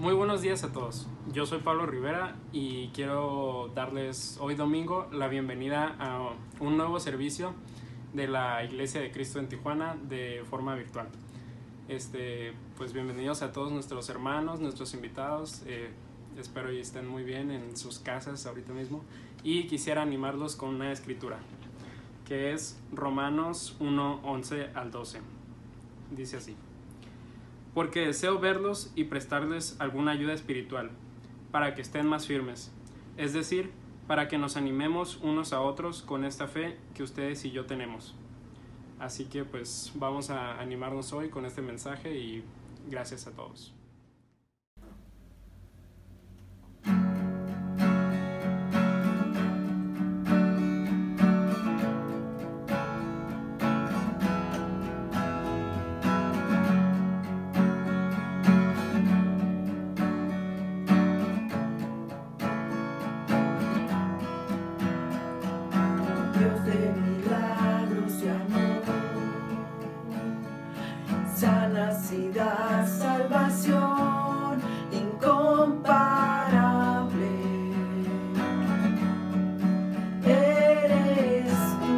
Muy buenos días a todos. Yo soy Pablo Rivera y quiero darles hoy domingo la bienvenida a un nuevo servicio de la Iglesia de Cristo en Tijuana de forma virtual. Pues bienvenidos a todos nuestros hermanos, nuestros invitados. Espero y estén muy bien en sus casas ahorita mismo. Y quisiera animarlos con una escritura, que es Romanos 1, 11 al 12. Dice así: porque deseo verlos y prestarles alguna ayuda espiritual, para que estén más firmes, es decir, para que nos animemos unos a otros con esta fe que ustedes y yo tenemos. Así que pues vamos a animarnos hoy con este mensaje y gracias a todos. Sanidad, salvación incomparable. Eres tú.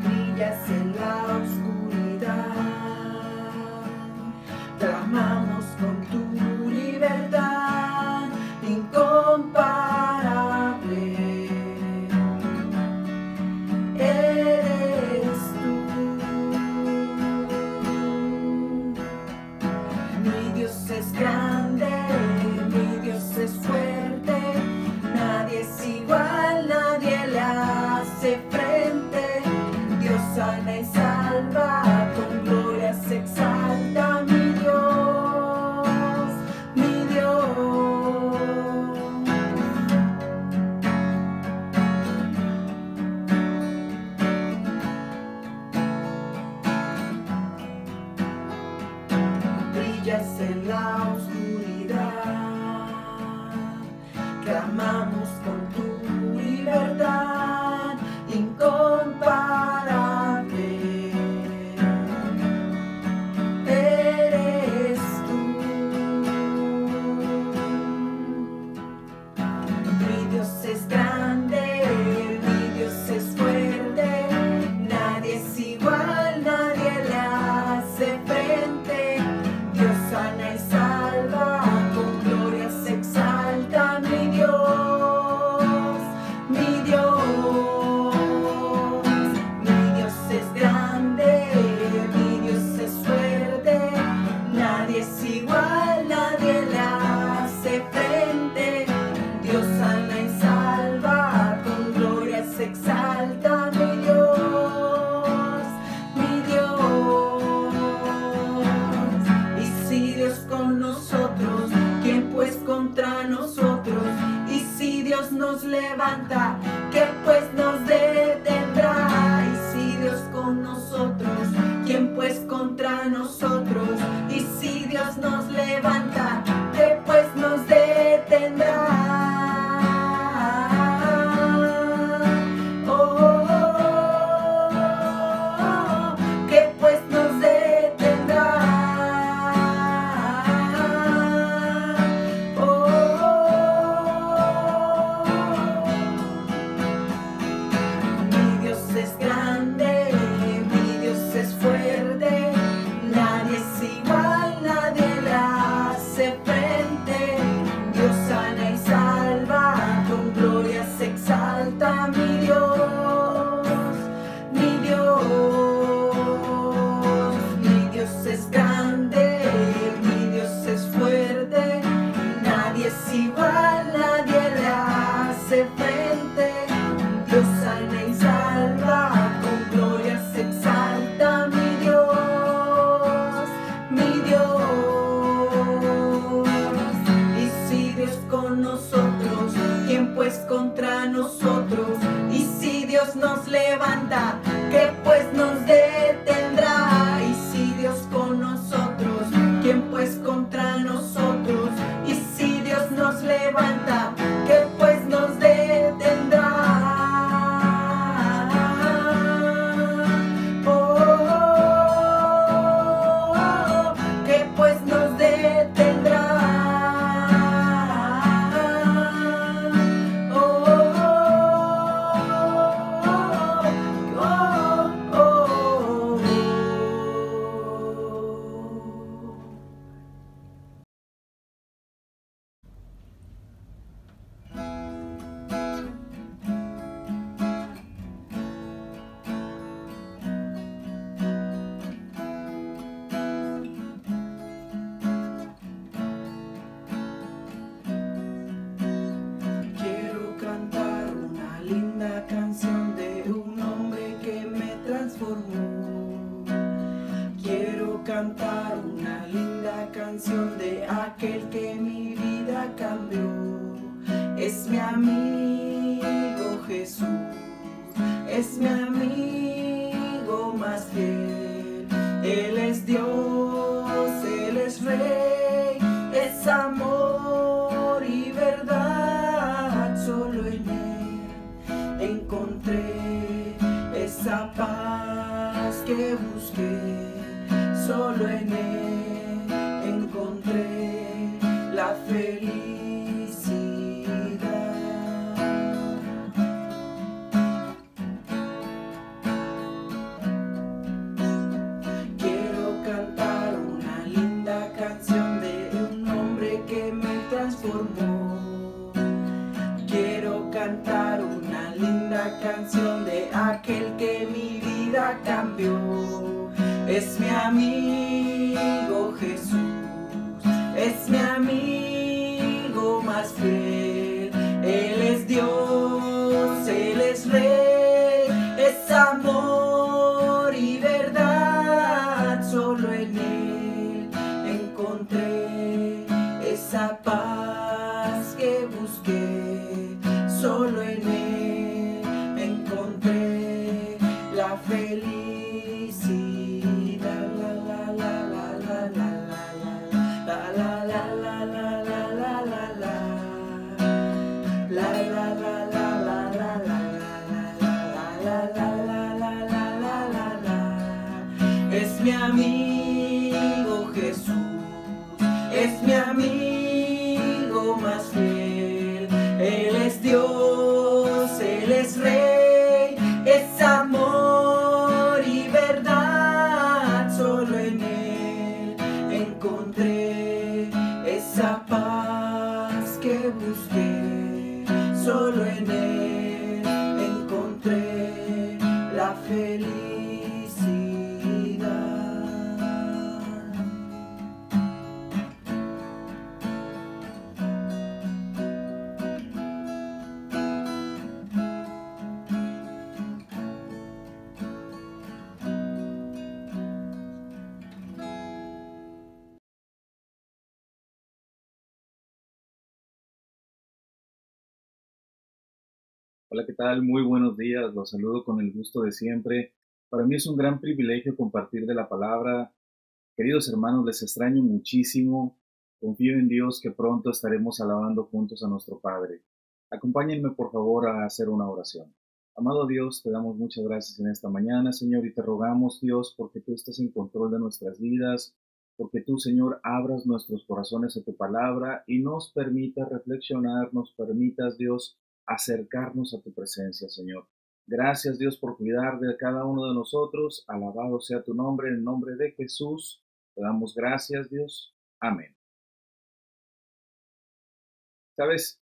Brillas en la oscuridad. Clamamos con tu libertad incomparable. Es grande, mi Dios es fuerte, nadie es igual, nadie le hace frente. Dios sana y salva, con gloria se exalta, mi Dios, mi Dios. Brillas en la oscuridad, clamamos con tu libertad incomparable. Eres tú. Mi Dios es grande, mi Dios es fuerte, nadie es igual, nadie le hace frente. Dios sana y salva, con gloria se exalta, mi Dios, mi Dios. Mi Dios es grande, mi Dios es fuerte, nadie es igual, nadie le hace frente. Dios sana y salva, con gloria se exalta, mi Dios, mi Dios. Y si Dios con nosotros, ¿quién pues contra nosotros? Y si Dios nos levanta, ¿qué pues nos detendrá? Y si Dios con nosotros, ¿quién pues contra nosotros? Y si Dios nos levanta, ¿qué pues nos detendrá? ¿Qué pues nos detendrá? canción de aquel que mi vida cambió. Es mi amigo Jesús, es mi amigo más fiel. Él es Dios, Él es Rey, es amor y verdad. Solo en Él encontré esa paz que busqué. Solo en Él encontré la felicidad. Quiero cantar una linda canción de un hombre que me transformó. Quiero cantar una linda canción de aquel que mi vida cambió. Es mi amigo Jesús, es mi amigo más fiel. Él es Dios, Él es Rey, es amor y verdad. Solo en Él encontré esa paz que busqué. Solo en Él encontré la felicidad. Es mi amigo Jesús, es mi amigo más fiel. Él es Dios, Él es Rey, es amor y verdad. Solo en Él encontré esa paz que busqué. Solo en Él encontré la felicidad. Hola, ¿qué tal? Muy buenos días, los saludo con el gusto de siempre. Para mí es un gran privilegio compartir de la palabra. Queridos hermanos, les extraño muchísimo. Confío en Dios que pronto estaremos alabando juntos a nuestro Padre. Acompáñenme por favor a hacer una oración. Amado Dios, te damos muchas gracias en esta mañana, Señor, y te rogamos, Dios, porque tú estés en control de nuestras vidas, porque tú, Señor, abras nuestros corazones a tu palabra y nos permitas reflexionar, nos permitas, Dios, acercarnos a tu presencia, Señor. Gracias, Dios, por cuidar de cada uno de nosotros. Alabado sea tu nombre, en el nombre de Jesús. Te damos gracias, Dios. Amén. ¿Sabes?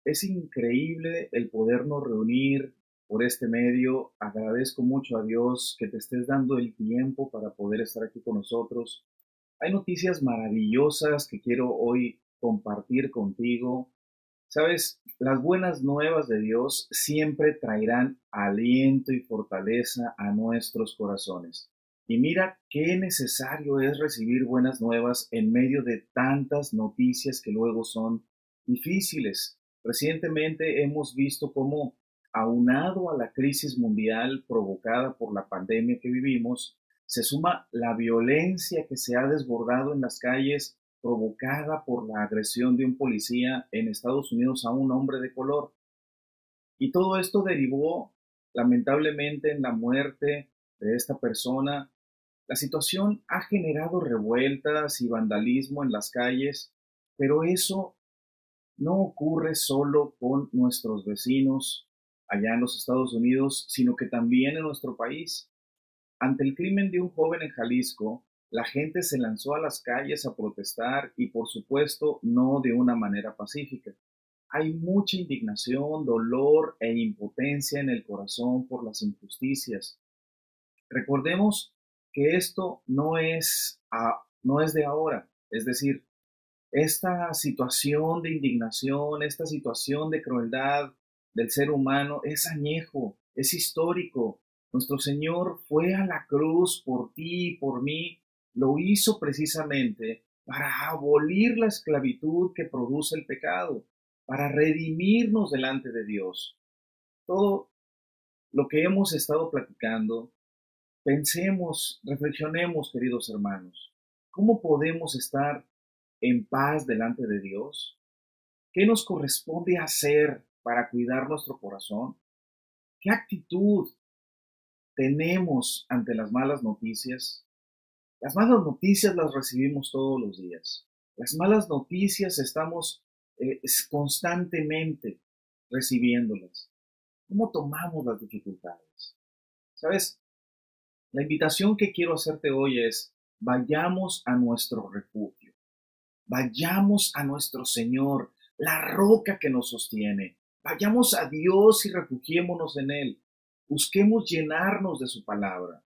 Es increíble el podernos reunir por este medio. Agradezco mucho a Dios que te estés dando el tiempo para poder estar aquí con nosotros. Hay noticias maravillosas que quiero hoy compartir contigo. Sabes, las buenas nuevas de Dios siempre traerán aliento y fortaleza a nuestros corazones. Y mira qué necesario es recibir buenas nuevas en medio de tantas noticias que luego son difíciles. Recientemente hemos visto cómo, aunado a la crisis mundial provocada por la pandemia que vivimos, se suma la violencia que se ha desbordado en las calles provocada por la agresión de un policía en Estados Unidos a un hombre de color. Y todo esto derivó lamentablemente en la muerte de esta persona. La situación ha generado revueltas y vandalismo en las calles, pero eso no ocurre solo con nuestros vecinos allá en los Estados Unidos, sino que también en nuestro país. Ante el crimen de un joven en Jalisco, la gente se lanzó a las calles a protestar y, por supuesto, no de una manera pacífica. Hay mucha indignación, dolor e impotencia en el corazón por las injusticias. Recordemos que esto no es de ahora, es decir, esta situación de indignación, esta situación de crueldad del ser humano es añejo, es histórico. Nuestro Señor fue a la cruz por ti y por mí. Lo hizo precisamente para abolir la esclavitud que produce el pecado, para redimirnos delante de Dios. Todo lo que hemos estado platicando, pensemos, reflexionemos, queridos hermanos, ¿cómo podemos estar en paz delante de Dios? ¿Qué nos corresponde hacer para cuidar nuestro corazón? ¿Qué actitud tenemos ante las malas noticias? Las malas noticias las recibimos todos los días. Las malas noticias estamos constantemente recibiéndolas. ¿Cómo tomamos las dificultades? ¿Sabes? La invitación que quiero hacerte hoy es, vayamos a nuestro refugio. Vayamos a nuestro Señor, la roca que nos sostiene. Vayamos a Dios y refugiémonos en Él. Busquemos llenarnos de su palabra.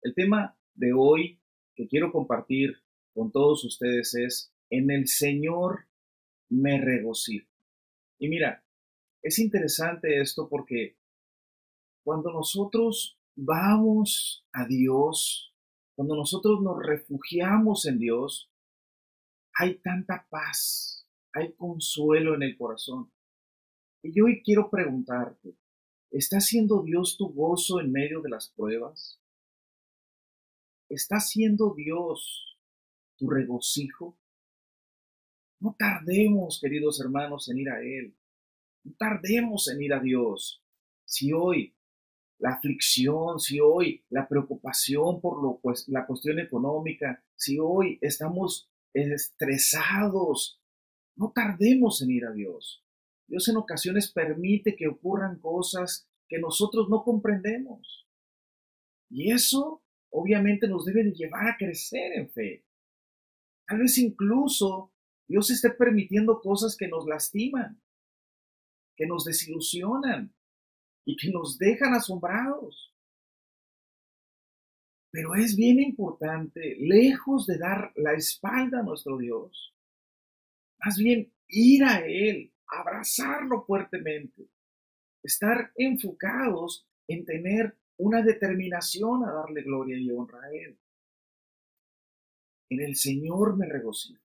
El tema de hoy que quiero compartir con todos ustedes es, en el Señor me regocijo. Y mira, es interesante esto porque cuando nosotros vamos a Dios, cuando nosotros nos refugiamos en Dios, hay tanta paz, hay consuelo en el corazón. Y yo hoy quiero preguntarte, ¿está siendo Dios tu gozo en medio de las pruebas? ¿Está siendo Dios tu regocijo? No tardemos, queridos hermanos, en ir a Él. No tardemos en ir a Dios. Si hoy la aflicción, si hoy la preocupación por la cuestión económica, si hoy estamos estresados, no tardemos en ir a Dios. Dios en ocasiones permite que ocurran cosas que nosotros no comprendemos. Y eso obviamente nos debe de llevar a crecer en fe. Tal vez incluso Dios esté permitiendo cosas que nos lastiman, que nos desilusionan y que nos dejan asombrados. Pero es bien importante, lejos de dar la espalda a nuestro Dios, más bien ir a Él, abrazarlo fuertemente, estar enfocados en tener una determinación a darle gloria y honra a Él. En el Señor me regocijo.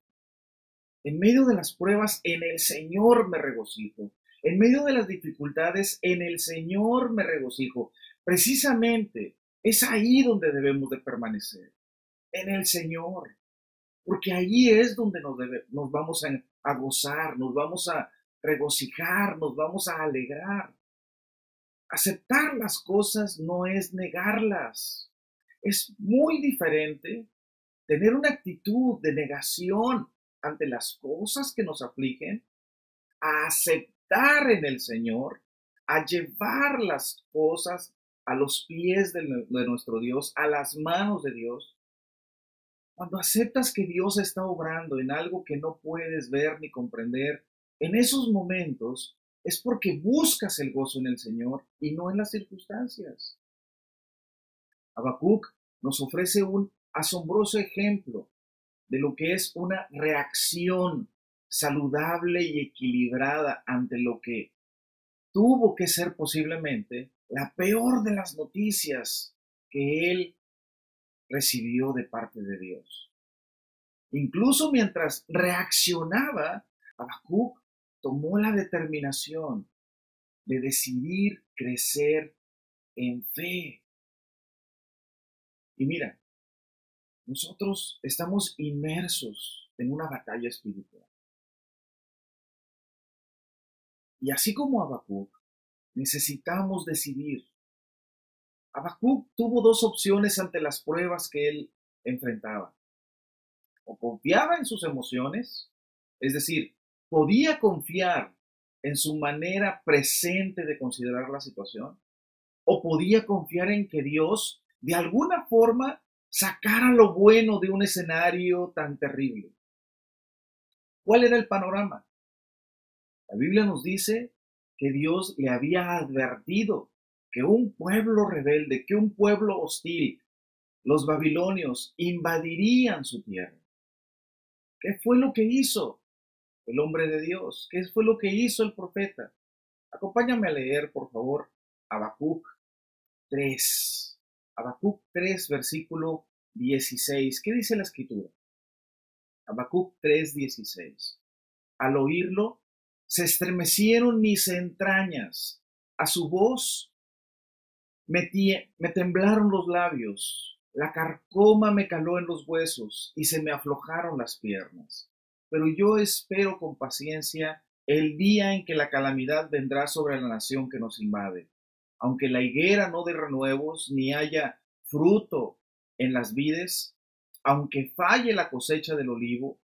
En medio de las pruebas, en el Señor me regocijo. En medio de las dificultades, en el Señor me regocijo. Precisamente es ahí donde debemos de permanecer, en el Señor, porque allí es donde nos vamos a gozar, nos vamos a regocijar, nos vamos a alegrar. Aceptar las cosas no es negarlas. Es muy diferente tener una actitud de negación ante las cosas que nos afligen, a aceptar en el Señor, a llevar las cosas a los pies de nuestro Dios, a las manos de Dios. Cuando aceptas que Dios está obrando en algo que no puedes ver ni comprender, en esos momentos es porque buscas el gozo en el Señor y no en las circunstancias. Habacuc nos ofrece un asombroso ejemplo de lo que es una reacción saludable y equilibrada ante lo que tuvo que ser posiblemente la peor de las noticias que él recibió de parte de Dios. Incluso mientras reaccionaba, Habacuc tomó la determinación de decidir crecer en fe. Y mira, nosotros estamos inmersos en una batalla espiritual. Y así como Habacuc, necesitamos decidir. Habacuc tuvo dos opciones ante las pruebas que él enfrentaba. O confiaba en sus emociones, es decir, podía confiar en su manera presente de considerar la situación, o podía confiar en que Dios, de alguna forma, sacara lo bueno de un escenario tan terrible. ¿Cuál era el panorama? La Biblia nos dice que Dios le había advertido que un pueblo rebelde, que un pueblo hostil, los babilonios, invadirían su tierra. ¿Qué fue lo que hizo el hombre de Dios? ¿Qué fue lo que hizo el profeta? Acompáñame a leer, por favor, Habacuc 3. Habacuc 3, versículo 16. ¿Qué dice la escritura? Habacuc 3:16. Al oírlo, se estremecieron mis entrañas. A su voz me temblaron los labios. La carcoma me caló en los huesos y se me aflojaron las piernas. Pero yo espero con paciencia el día en que la calamidad vendrá sobre la nación que nos invade. Aunque la higuera no dé renuevos, ni haya fruto en las vides, aunque falle la cosecha del olivo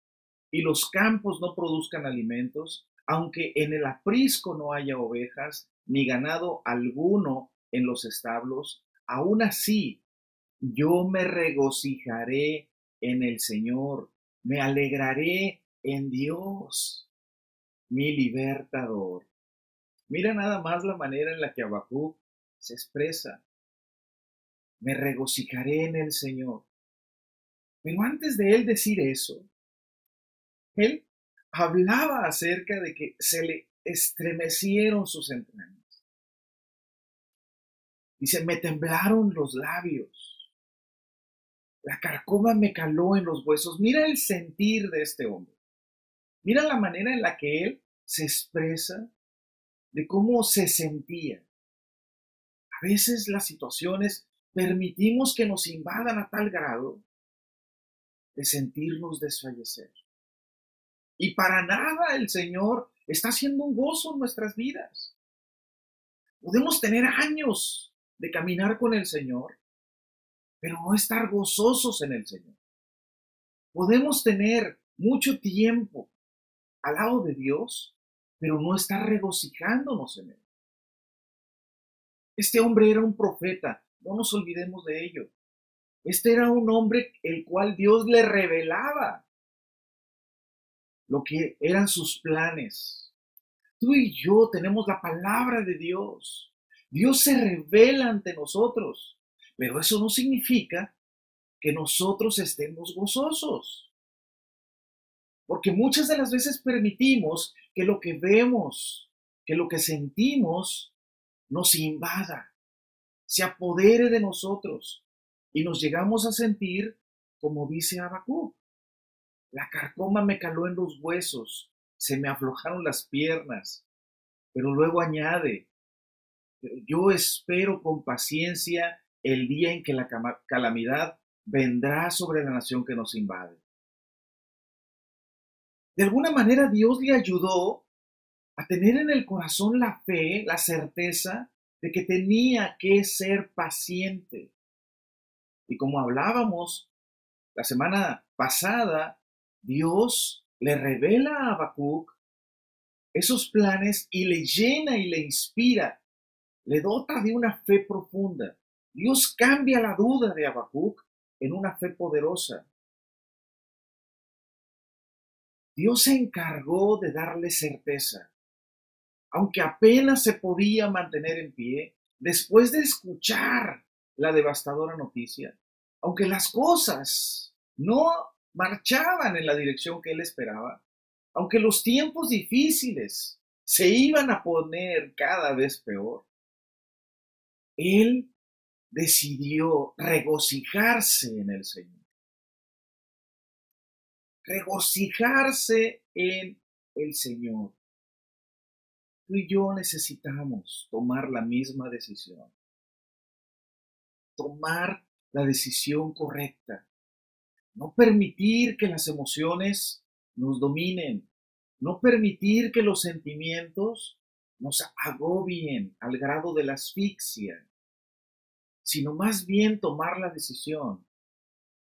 y los campos no produzcan alimentos, aunque en el aprisco no haya ovejas, ni ganado alguno en los establos, aún así yo me regocijaré en el Señor, me alegraré en Dios, mi libertador. Mira nada más la manera en la que Habacuc se expresa. Me regocijaré en el Señor. Pero antes de él decir eso, él hablaba acerca de que se le estremecieron sus entrañas. Dice, me temblaron los labios. La carcoma me caló en los huesos. Mira el sentir de este hombre. Mira la manera en la que él se expresa de cómo se sentía. A veces las situaciones permitimos que nos invadan a tal grado de sentirnos desfallecer. Y para nada el Señor está haciendo un gozo en nuestras vidas. Podemos tener años de caminar con el Señor, pero no estar gozosos en el Señor. Podemos tener mucho tiempo al lado de Dios, pero no estar regocijándonos en Él. Este hombre era un profeta, no nos olvidemos de ello. Este era un hombre el cual Dios le revelaba lo que eran sus planes. Tú y yo tenemos la palabra de Dios. Dios se revela ante nosotros, pero eso no significa que nosotros estemos gozosos. Porque muchas de las veces permitimos que lo que vemos, que lo que sentimos, nos invada, se apodere de nosotros y nos llegamos a sentir como dice Habacuc. La carcoma me caló en los huesos, se me aflojaron las piernas, pero luego añade, yo espero con paciencia el día en que la calamidad vendrá sobre la nación que nos invade. De alguna manera Dios le ayudó a tener en el corazón la fe, la certeza de que tenía que ser paciente. Y como hablábamos la semana pasada, Dios le revela a Habacuc esos planes y le llena y le inspira, le dota de una fe profunda. Dios cambia la duda de Habacuc en una fe poderosa. Dios se encargó de darle certeza. Aunque apenas se podía mantener en pie, después de escuchar la devastadora noticia, aunque las cosas no marchaban en la dirección que él esperaba, aunque los tiempos difíciles se iban a poner cada vez peor, él decidió regocijarse en el Señor. Regocijarse en el Señor. Tú y yo necesitamos tomar la misma decisión. Tomar la decisión correcta. No permitir que las emociones nos dominen. No permitir que los sentimientos nos agobien al grado de la asfixia. Sino más bien tomar la decisión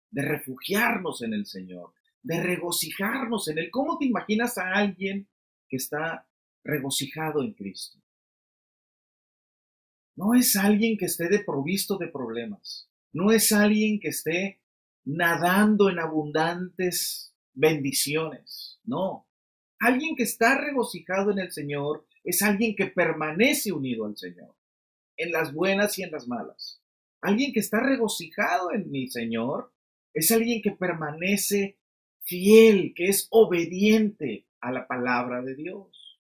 de refugiarnos en el Señor, de regocijarnos en Él. ¿Cómo te imaginas a alguien que está regocijado en Cristo? No es alguien que esté desprovisto de problemas. No es alguien que esté nadando en abundantes bendiciones. No. Alguien que está regocijado en el Señor es alguien que permanece unido al Señor, en las buenas y en las malas. Alguien que está regocijado en mi Señor es alguien que permanece fiel, que es obediente a la palabra de Dios.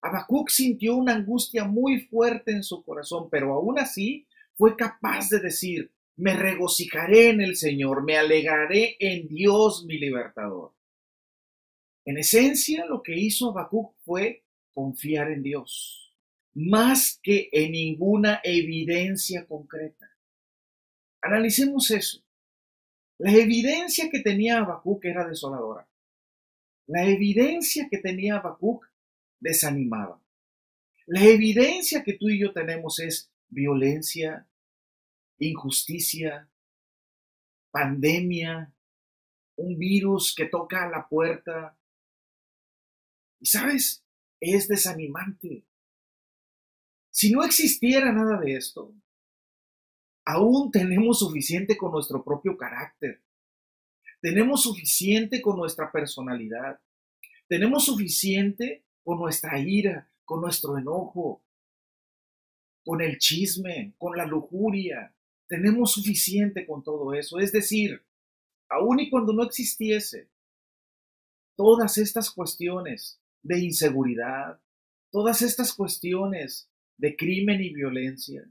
Habacuc sintió una angustia muy fuerte en su corazón, pero aún así fue capaz de decir, Me regocijaré en el Señor, me alegraré en Dios mi libertador. En esencia, lo que hizo Habacuc fue confiar en Dios, más que en ninguna evidencia concreta. Analicemos eso. La evidencia que tenía Habacuc era desoladora. La evidencia que tenía Habacuc desanimaba. La evidencia que tú y yo tenemos es violencia, injusticia, pandemia, un virus que toca a la puerta. Y sabes, es desanimante. Si no existiera nada de esto, aún tenemos suficiente con nuestro propio carácter. Tenemos suficiente con nuestra personalidad. Tenemos suficiente con nuestra ira, con nuestro enojo, con el chisme, con la lujuria. Tenemos suficiente con todo eso. Es decir, aun y cuando no existiese todas estas cuestiones de inseguridad, todas estas cuestiones de crimen y violencia,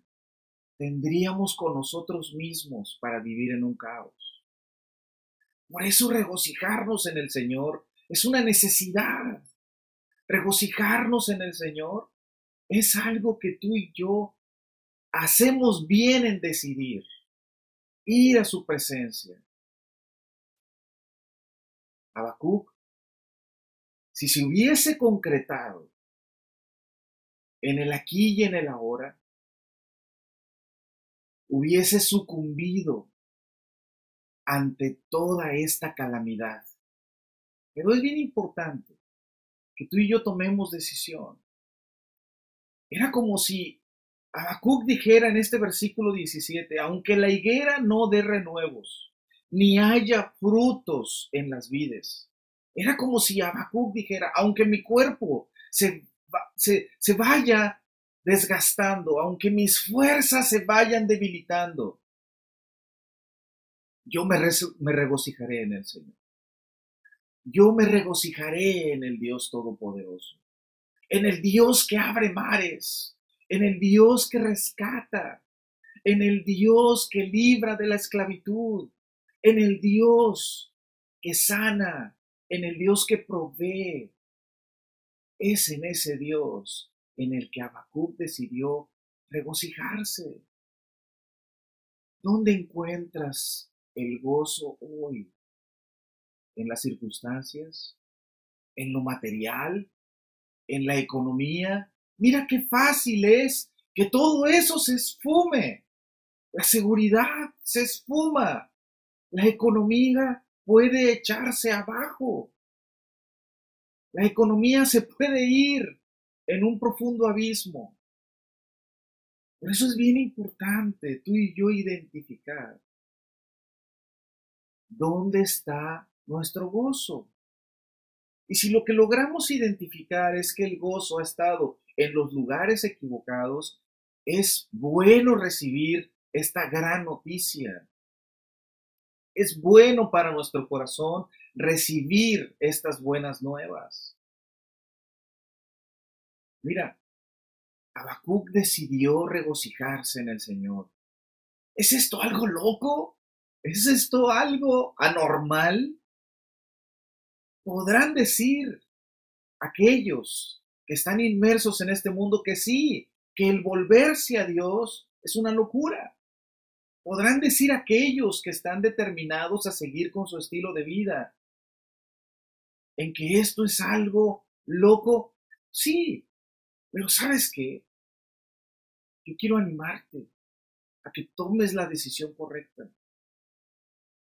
tendríamos con nosotros mismos para vivir en un caos. Por eso regocijarnos en el Señor es una necesidad. Regocijarnos en el Señor es algo que tú y yo hacemos bien en decidir, ir a su presencia. Habacuc, si se hubiese concretado en el aquí y en el ahora, hubiese sucumbido ante toda esta calamidad. Pero es bien importante que tú y yo tomemos decisión. Era como si Habacuc dijera en este versículo 17, aunque la higuera no dé renuevos, ni haya frutos en las vides. Era como si Habacuc dijera, aunque mi cuerpo se vaya desgastando, aunque mis fuerzas se vayan debilitando, yo me regocijaré en el Señor. Yo me regocijaré en el Dios Todopoderoso, en el Dios que abre mares, en el Dios que rescata, en el Dios que libra de la esclavitud, en el Dios que sana, en el Dios que provee. Es en ese Dios en el que Habacuc decidió regocijarse. ¿Dónde encuentras el gozo hoy? ¿En las circunstancias? ¿En lo material? ¿En la economía? Mira qué fácil es que todo eso se esfume. La seguridad se esfuma. La economía puede echarse abajo. La economía se puede ir en un profundo abismo. Por eso es bien importante tú y yo identificar dónde está nuestro gozo. Y si lo que logramos identificar es que el gozo ha estado en los lugares equivocados, es bueno recibir esta gran noticia. Es bueno para nuestro corazón recibir estas buenas nuevas. Mira, Habacuc decidió regocijarse en el Señor. ¿Es esto algo loco? ¿Es esto algo anormal? Podrán decir aquellos que están inmersos en este mundo que sí, que el volverse a Dios es una locura. Podrán decir aquellos que están determinados a seguir con su estilo de vida, en que esto es algo loco. Sí, pero ¿sabes qué? Yo quiero animarte a que tomes la decisión correcta,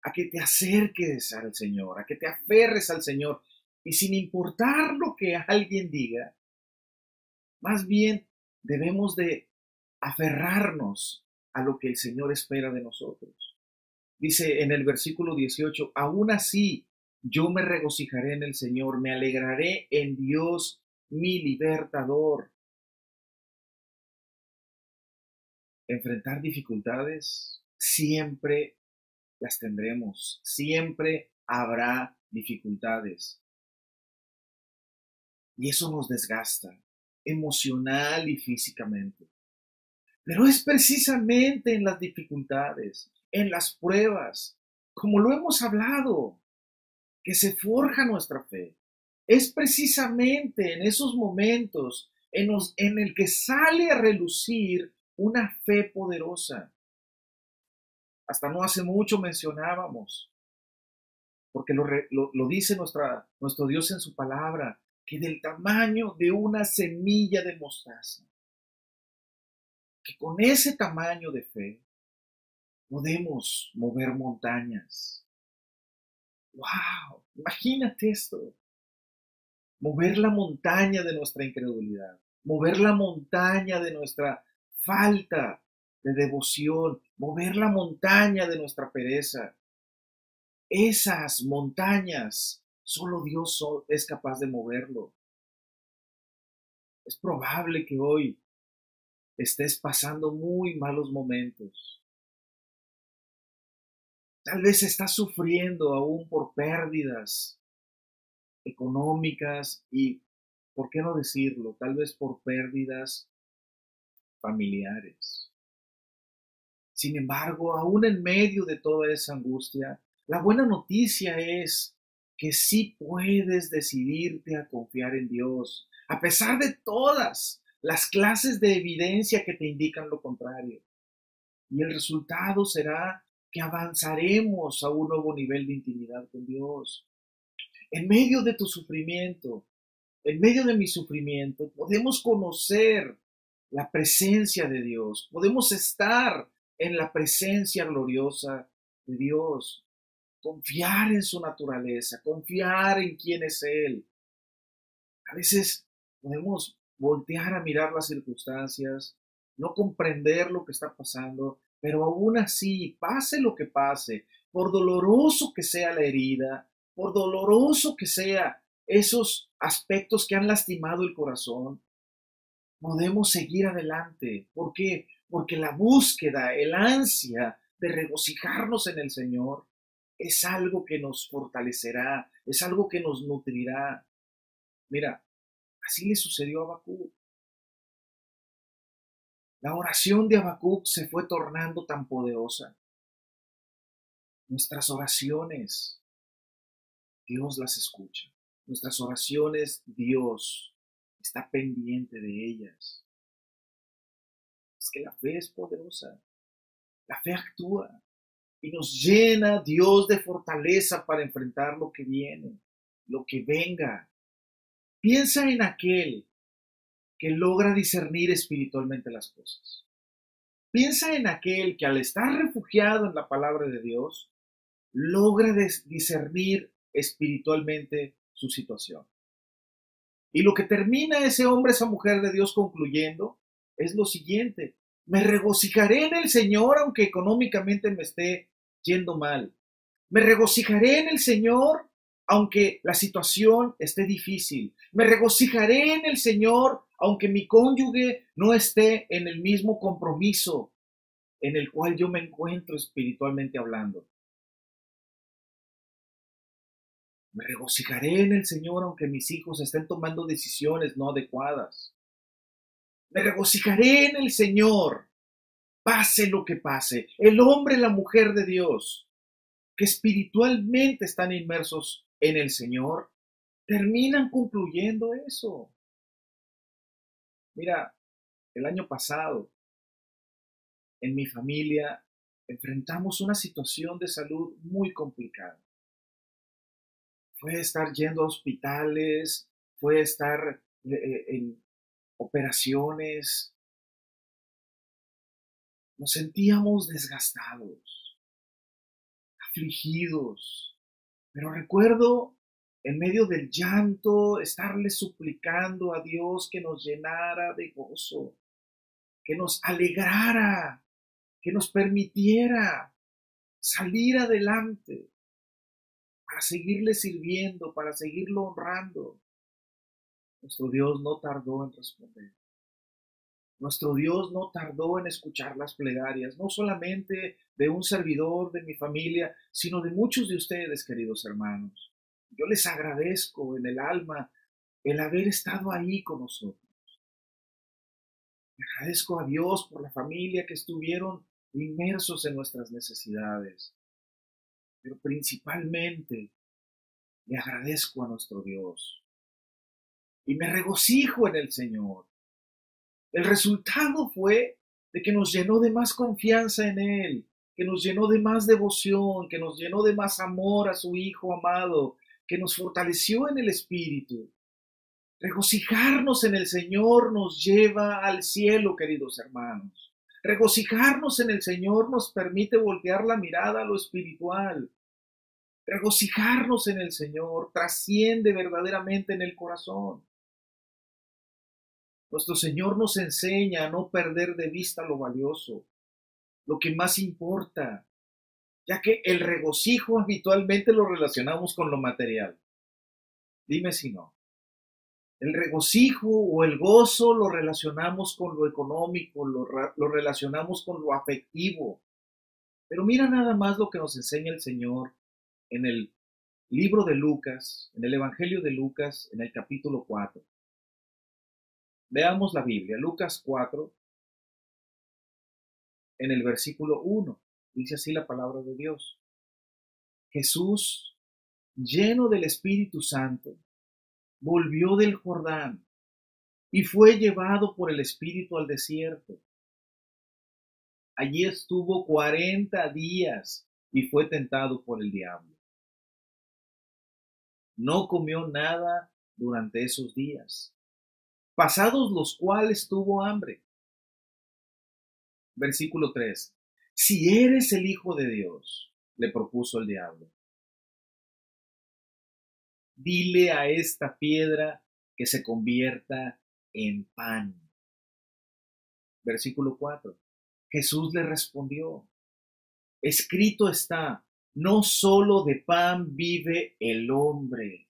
a que te acerques al Señor, a que te aferres al Señor, y sin importar lo que alguien diga, más bien debemos de aferrarnos a lo que el Señor espera de nosotros. Dice en el versículo 18, aún así yo me regocijaré en el Señor, me alegraré en Dios mi libertador. Enfrentar dificultades siempre las tendremos, siempre habrá dificultades. Y eso nos desgasta emocional y físicamente. Pero es precisamente en las dificultades, en las pruebas, como lo hemos hablado, que se forja nuestra fe. Es precisamente en esos momentos en el que sale a relucir una fe poderosa. Hasta no hace mucho mencionábamos, porque lo dice nuestro Dios en su palabra, que del tamaño de una semilla de mostaza, que con ese tamaño de fe podemos mover montañas. ¡Wow! Imagínate esto. Mover la montaña de nuestra incredulidad, mover la montaña de nuestra falta de devoción, mover la montaña de nuestra pereza. Esas montañas, solo Dios es capaz de moverlo. Es probable que hoy estés pasando muy malos momentos. Tal vez estás sufriendo aún por pérdidas económicas y, ¿por qué no decirlo? Tal vez por pérdidas familiares. Sin embargo, aún en medio de toda esa angustia, la buena noticia es que sí puedes decidirte a confiar en Dios, a pesar de todas las clases de evidencia que te indican lo contrario. Y el resultado será que avanzaremos a un nuevo nivel de intimidad con Dios. En medio de tu sufrimiento, en medio de mi sufrimiento, podemos conocer la presencia de Dios, podemos estar en la presencia gloriosa de Dios, confiar en su naturaleza, confiar en quién es Él. A veces podemos voltear a mirar las circunstancias, no comprender lo que está pasando, pero aún así, pase lo que pase, por doloroso que sea la herida, por doloroso que sea esos aspectos que han lastimado el corazón, podemos seguir adelante. ¿Por qué? Porque la búsqueda, el ansia de regocijarnos en el Señor es algo que nos fortalecerá, es algo que nos nutrirá. Mira, así le sucedió a Habacuc. La oración de Habacuc se fue tornando tan poderosa. Nuestras oraciones, Dios las escucha. Nuestras oraciones, Dios está pendiente de ellas. Es que la fe es poderosa. La fe actúa y nos llena Dios de fortaleza para enfrentar lo que viene, lo que venga. Piensa en aquel que logra discernir espiritualmente las cosas. Piensa en aquel que al estar refugiado en la palabra de Dios, logra discernir espiritualmente su situación. Y lo que termina ese hombre, esa mujer de Dios concluyendo, es lo siguiente: me regocijaré en el Señor aunque económicamente me esté yendo mal. Me regocijaré en el Señor aunque la situación esté difícil. Me regocijaré en el Señor aunque mi cónyuge no esté en el mismo compromiso en el cual yo me encuentro espiritualmente hablando. Me regocijaré en el Señor aunque mis hijos estén tomando decisiones no adecuadas. Me regocijaré en el Señor, pase lo que pase. El hombre y la mujer de Dios, que espiritualmente están inmersos en el Señor, terminan concluyendo eso. Mira, el año pasado, en mi familia, enfrentamos una situación de salud muy complicada. Fue estar yendo a hospitales, fue estar en operaciones. Nos sentíamos desgastados, afligidos, pero recuerdo en medio del llanto estarle suplicando a Dios que nos llenara de gozo, que nos alegrara, que nos permitiera salir adelante para seguirle sirviendo, para seguirlo honrando. Nuestro Dios no tardó en responder. Nuestro Dios no tardó en escuchar las plegarias, no solamente de un servidor de mi familia, sino de muchos de ustedes, queridos hermanos. Yo les agradezco en el alma el haber estado ahí con nosotros. Le agradezco a Dios por la familia que estuvieron inmersos en nuestras necesidades, pero principalmente le agradezco a nuestro Dios y me regocijo en el Señor. El resultado fue de que nos llenó de más confianza en Él, que nos llenó de más devoción, que nos llenó de más amor a su Hijo amado, que nos fortaleció en el Espíritu. Regocijarnos en el Señor nos lleva al cielo, queridos hermanos. Regocijarnos en el Señor nos permite voltear la mirada a lo espiritual. Regocijarnos en el Señor trasciende verdaderamente en el corazón. Nuestro Señor nos enseña a no perder de vista lo valioso, lo que más importa, ya que el regocijo habitualmente lo relacionamos con lo material. Dime si no. El regocijo o el gozo lo relacionamos con lo económico, lo relacionamos con lo afectivo. Pero mira nada más lo que nos enseña el Señor en el libro de Lucas, en el Evangelio de Lucas, en el capítulo 4. Veamos la Biblia, Lucas 4, en el versículo 1. Dice así la palabra de Dios. Jesús, lleno del Espíritu Santo, volvió del Jordán y fue llevado por el Espíritu al desierto. Allí estuvo 40 días y fue tentado por el diablo. No comió nada durante esos días, pasados los cuales tuvo hambre. Versículo 3. Si eres el Hijo de Dios, le propuso el diablo, dile a esta piedra que se convierta en pan. Versículo 4. Jesús le respondió, escrito está, no solo de pan vive el hombre.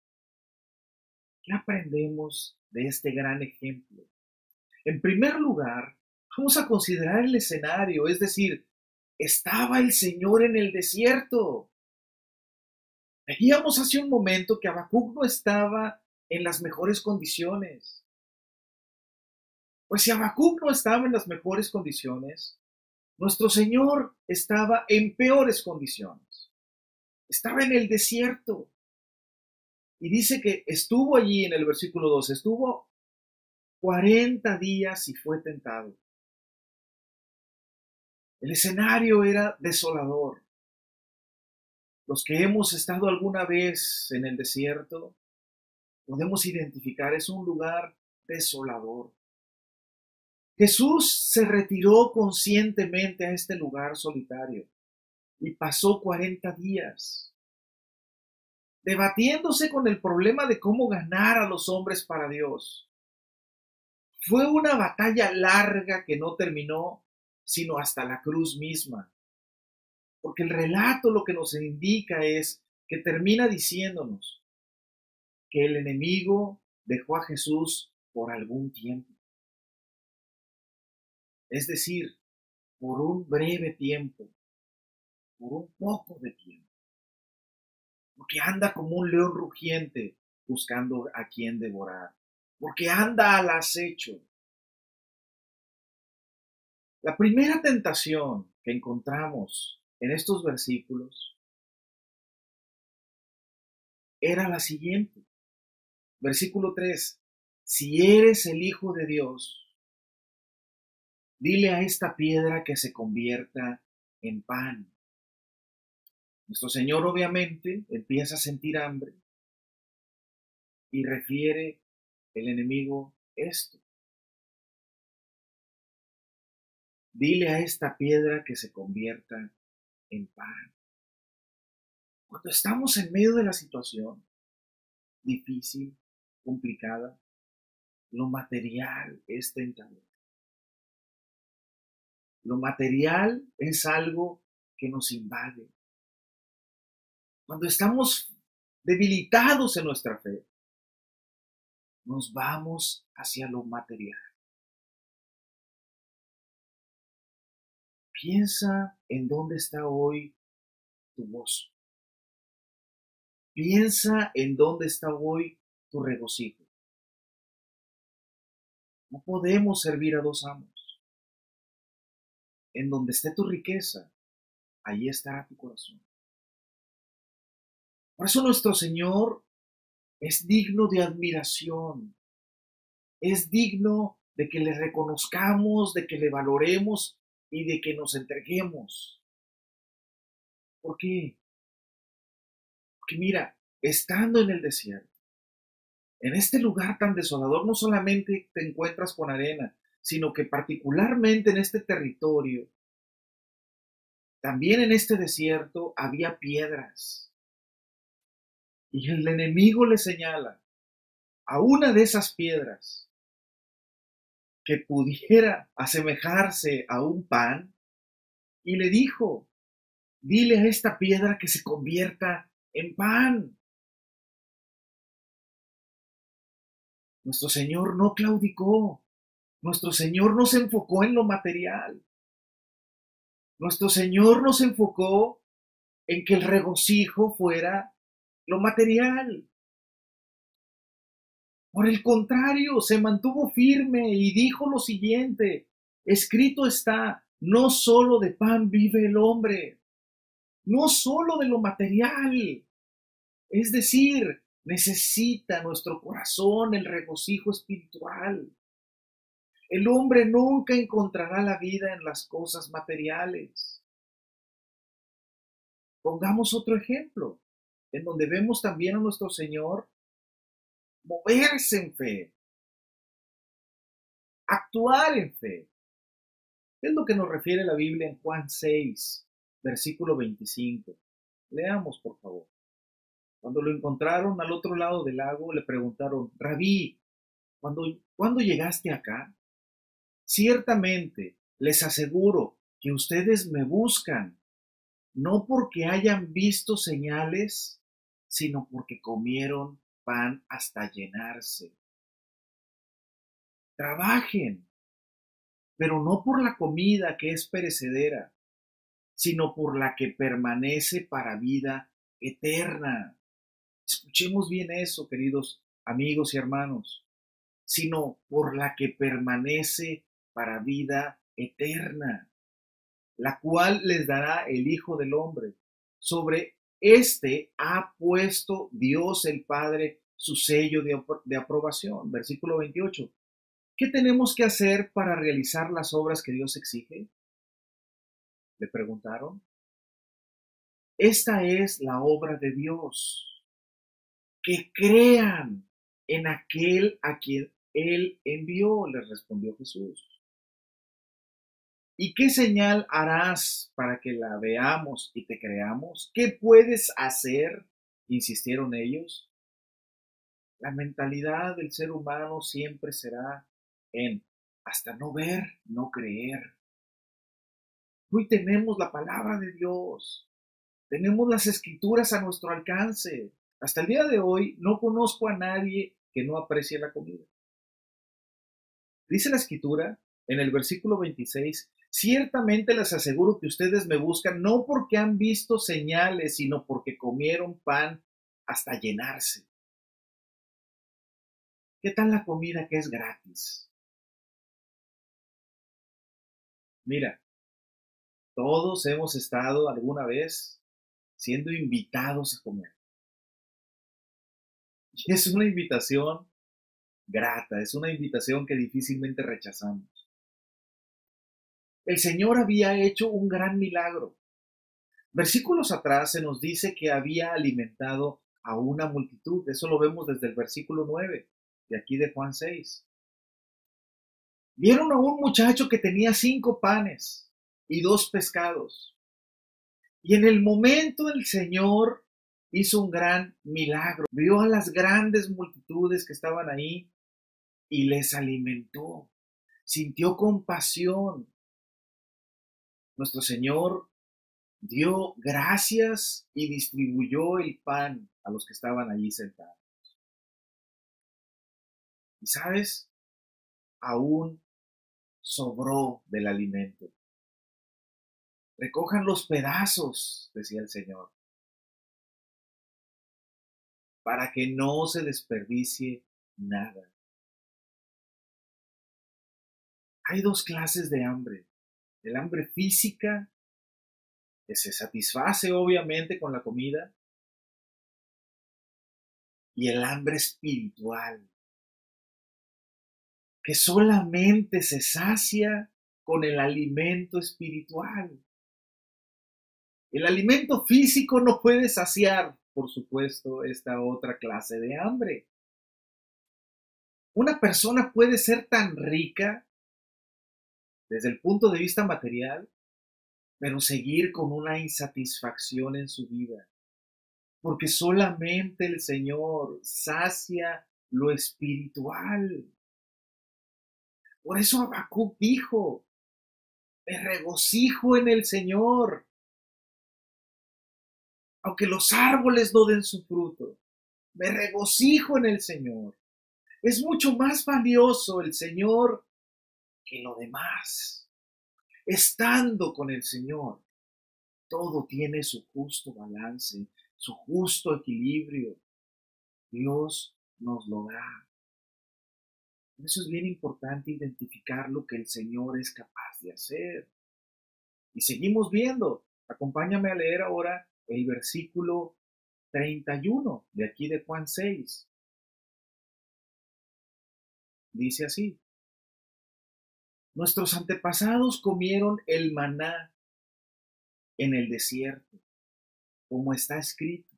¿Qué aprendemos de este gran ejemplo? En primer lugar, vamos a considerar el escenario, es decir, estaba el Señor en el desierto. Veíamos hace un momento que Habacuc no estaba en las mejores condiciones. Pues si Habacuc no estaba en las mejores condiciones, nuestro Señor estaba en peores condiciones. Estaba en el desierto. Y dice que estuvo allí en el versículo 2, estuvo 40 días y fue tentado. El escenario era desolador. Los que hemos estado alguna vez en el desierto, podemos identificar, es un lugar desolador. Jesús se retiró conscientemente a este lugar solitario y pasó 40 días debatiéndose con el problema de cómo ganar a los hombres para Dios. Fue una batalla larga que no terminó sino hasta la cruz misma. Porque el relato lo que nos indica es que termina diciéndonos que el enemigo dejó a Jesús por algún tiempo. Es decir, por un breve tiempo, por un poco de tiempo. Porque anda como un león rugiente buscando a quien devorar. Porque anda al acecho. La primera tentación que encontramos en estos versículos era la siguiente. Versículo 3. Si eres el Hijo de Dios, dile a esta piedra que se convierta en pan. Nuestro Señor obviamente empieza a sentir hambre y refiere el enemigo esto. Dile a esta piedra que se convierta en pan. Cuando estamos en medio de la situación difícil, complicada, lo material es tentador. Lo material es algo que nos invade. Cuando estamos debilitados en nuestra fe, nos vamos hacia lo material. Piensa en dónde está hoy tu gozo. Piensa en dónde está hoy tu regocijo. No podemos servir a dos amos. En donde esté tu riqueza, ahí estará tu corazón. Por eso nuestro Señor es digno de admiración, es digno de que le reconozcamos, de que le valoremos y de que nos entreguemos. ¿Por qué? Porque mira, estando en el desierto, en este lugar tan desolador, no solamente te encuentras con arena, sino que particularmente en este territorio, también en este desierto había piedras. Y el enemigo le señala a una de esas piedras que pudiera asemejarse a un pan y le dijo, dile a esta piedra que se convierta en pan. Nuestro Señor no claudicó, nuestro Señor no se enfocó en lo material, nuestro Señor no se enfocó en que el regocijo fuera lo material. Por el contrario, se mantuvo firme y dijo lo siguiente, escrito está, no solo de pan vive el hombre, no solo de lo material. Es decir, necesita nuestro corazón el regocijo espiritual. El hombre nunca encontrará la vida en las cosas materiales. Pongamos otro ejemplo, en donde vemos también a nuestro Señor moverse en fe, actuar en fe. Es lo que nos refiere la Biblia en Juan 6, versículo 25. Leamos, por favor. Cuando lo encontraron al otro lado del lago, le preguntaron, Rabí, ¿cuándo llegaste acá? Ciertamente, les aseguro que ustedes me buscan, no porque hayan visto señales, sino porque comieron pan hasta llenarse. Trabajen, pero no por la comida que es perecedera, sino por la que permanece para vida eterna. Escuchemos bien eso, queridos amigos y hermanos, sino por la que permanece para vida eterna, la cual les dará el Hijo del Hombre. Sobre este ha puesto Dios el Padre su sello de aprobación. Versículo 28. ¿Qué tenemos que hacer para realizar las obras que Dios exige? Le preguntaron. Esta es la obra de Dios, que crean en aquel a quien Él envió, les respondió Jesús. ¿Y qué señal harás para que la veamos y te creamos? ¿Qué puedes hacer? Insistieron ellos. La mentalidad del ser humano siempre será en hasta no ver, no creer. Hoy tenemos la palabra de Dios, tenemos las escrituras a nuestro alcance. Hasta el día de hoy no conozco a nadie que no aprecie la comida. Dice la escritura en el versículo 26, ciertamente les aseguro que ustedes me buscan no porque han visto señales, sino porque comieron pan hasta llenarse. ¿Qué tal la comida que es gratis? Mira, todos hemos estado alguna vez siendo invitados a comer. Y es una invitación grata, es una invitación que difícilmente rechazamos. El Señor había hecho un gran milagro. Versículos atrás se nos dice que había alimentado a una multitud. Eso lo vemos desde el versículo 9, de aquí de Juan 6. Vieron a un muchacho que tenía 5 panes y 2 pescados. Y en el momento el Señor hizo un gran milagro. Vio a las grandes multitudes que estaban ahí y les alimentó. Sintió compasión. Nuestro Señor dio gracias y distribuyó el pan a los que estaban allí sentados. Y sabes, aún sobró del alimento. Recojan los pedazos, decía el Señor, para que no se desperdicie nada. Hay 2 clases de hambre. El hambre física, que se satisface obviamente con la comida, y el hambre espiritual, que solamente se sacia con el alimento espiritual. El alimento físico no puede saciar, por supuesto, esta otra clase de hambre. Una persona puede ser tan rica desde el punto de vista material, pero seguir con una insatisfacción en su vida, porque solamente el Señor sacia lo espiritual. Por eso Habacuc dijo: me regocijo en el Señor, aunque los árboles no den su fruto, me regocijo en el Señor. Es mucho más valioso el Señor que lo demás. Estando con el Señor, todo tiene su justo balance, su justo equilibrio. Dios nos lo da. Por eso es bien importante identificar lo que el Señor es capaz de hacer. Y seguimos viendo. Acompáñame a leer ahora el versículo 31 de aquí de Juan 6. Dice así: nuestros antepasados comieron el maná en el desierto, como está escrito: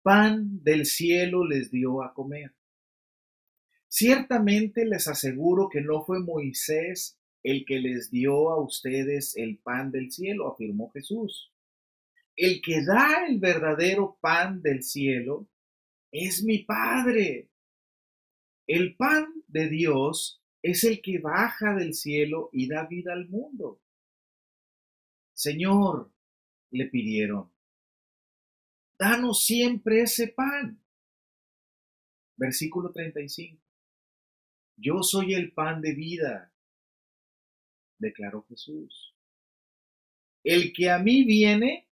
pan del cielo les dio a comer. Ciertamente les aseguro que no fue Moisés el que les dio a ustedes el pan del cielo, afirmó Jesús. El que da el verdadero pan del cielo es mi Padre. El pan de Dios es el que baja del cielo y da vida al mundo. Señor, le pidieron, danos siempre ese pan. Versículo 35. Yo soy el pan de vida, declaró Jesús. El que a mí viene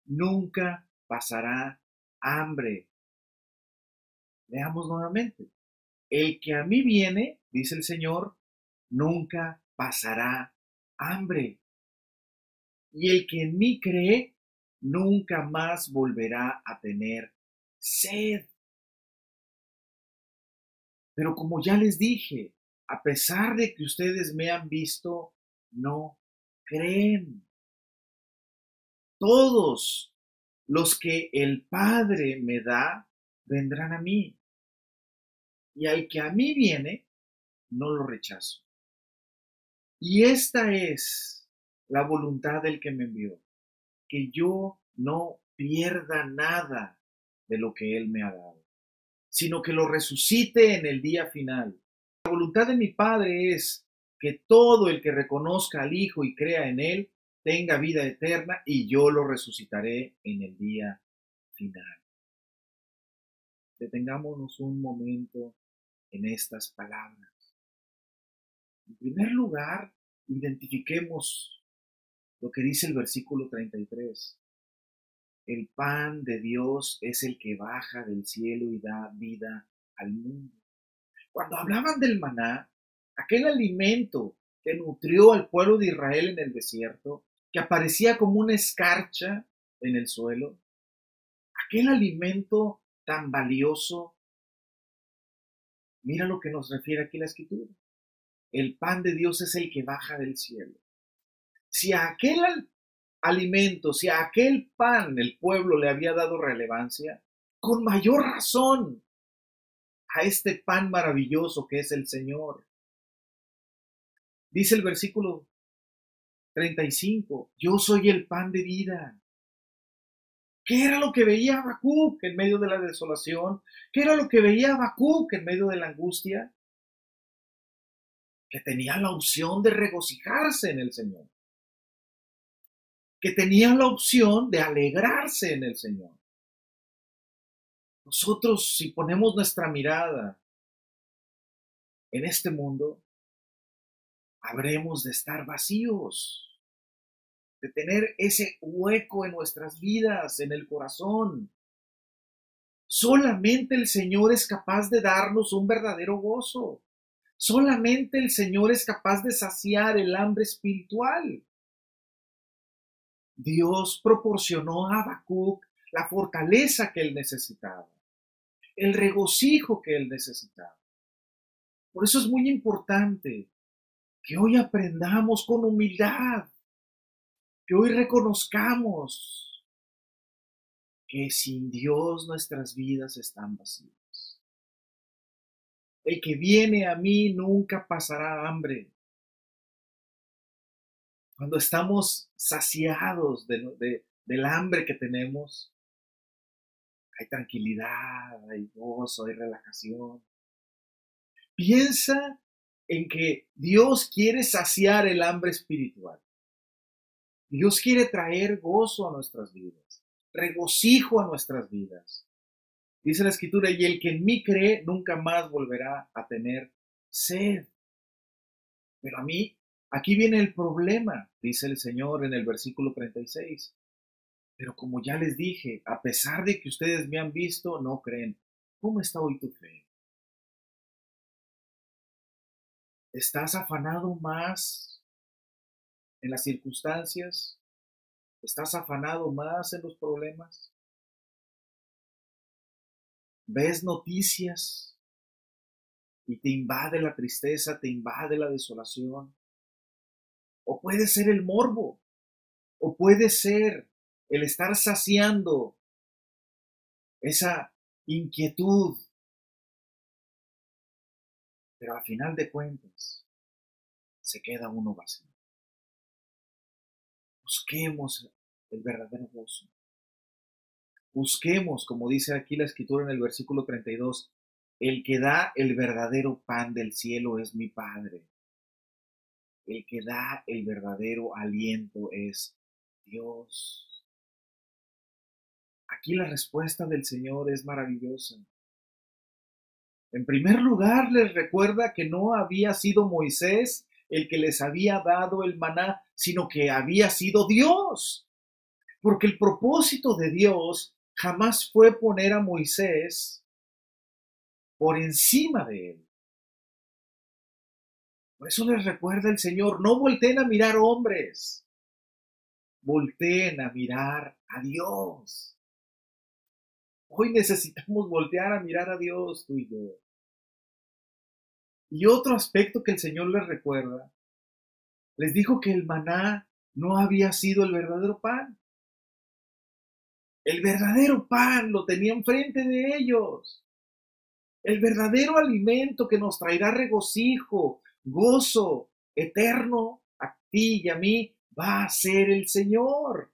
nunca pasará hambre. Veamos nuevamente. El que a mí viene, dice el Señor, nunca pasará hambre. Y el que en mí cree, nunca más volverá a tener sed. Pero como ya les dije, a pesar de que ustedes me han visto, no creen. Todos los que el Padre me da, vendrán a mí. Y al que a mí viene, no lo rechazo. Y esta es la voluntad del que me envió, que yo no pierda nada de lo que Él me ha dado, sino que lo resucite en el día final. La voluntad de mi Padre es que todo el que reconozca al Hijo y crea en Él tenga vida eterna, y yo lo resucitaré en el día final. Detengámonos un momento en estas palabras. En primer lugar, identifiquemos lo que dice el versículo 33. El pan de Dios es el que baja del cielo y da vida al mundo. Cuando hablaban del maná, aquel alimento que nutrió al pueblo de Israel en el desierto, que aparecía como una escarcha en el suelo, aquel alimento tan valioso, mira lo que nos refiere aquí la Escritura. El pan de Dios es el que baja del cielo. Si a aquel alimento, si a aquel pan el pueblo le había dado relevancia, con mayor razón a este pan maravilloso que es el Señor. Dice el versículo 35, yo soy el pan de vida. ¿Qué era lo que veía Habacuc en medio de la desolación? ¿Qué era lo que veía Habacuc en medio de la angustia? Que tenía la opción de regocijarse en el Señor. Que tenía la opción de alegrarse en el Señor. Nosotros, si ponemos nuestra mirada en este mundo, habremos de estar vacíos, de tener ese hueco en nuestras vidas, en el corazón. Solamente el Señor es capaz de darnos un verdadero gozo. Solamente el Señor es capaz de saciar el hambre espiritual. Dios proporcionó a Habacuc la fortaleza que él necesitaba, el regocijo que él necesitaba. Por eso es muy importante que hoy aprendamos con humildad, que hoy reconozcamos que sin Dios nuestras vidas están vacías. El que viene a mí nunca pasará hambre. Cuando estamos saciados del hambre que tenemos, hay tranquilidad, hay gozo, hay relajación. Piensa en que Dios quiere saciar el hambre espiritual. Dios quiere traer gozo a nuestras vidas, regocijo a nuestras vidas. Dice la Escritura, y el que en mí cree nunca más volverá a tener sed. Pero a mí, aquí viene el problema, dice el Señor en el versículo 36. Pero como ya les dije, a pesar de que ustedes me han visto, no creen. ¿Cómo está hoy tu fe? ¿Estás afanado más en las circunstancias? ¿Estás afanado más en los problemas? ¿Ves noticias y te invade la tristeza, te invade la desolación? O puede ser el morbo, o puede ser el estar saciando esa inquietud. Pero al final de cuentas, se queda uno vacío. Busquemos el verdadero gozo. Busquemos, como dice aquí la Escritura en el versículo 32, el que da el verdadero pan del cielo es mi Padre. El que da el verdadero aliento es Dios. Aquí la respuesta del Señor es maravillosa. En primer lugar, les recuerda que no había sido Moisés el que les había dado el maná, sino que había sido Dios. Porque el propósito de Dios jamás fue poner a Moisés por encima de él. Por eso les recuerda el Señor, no volteen a mirar hombres, volteen a mirar a Dios. Hoy necesitamos voltear a mirar a Dios, tú y yo. Y otro aspecto que el Señor les recuerda, les dijo que el maná no había sido el verdadero pan. El verdadero pan lo tenía enfrente de ellos. El verdadero alimento que nos traerá regocijo, gozo eterno a ti y a mí va a ser el Señor.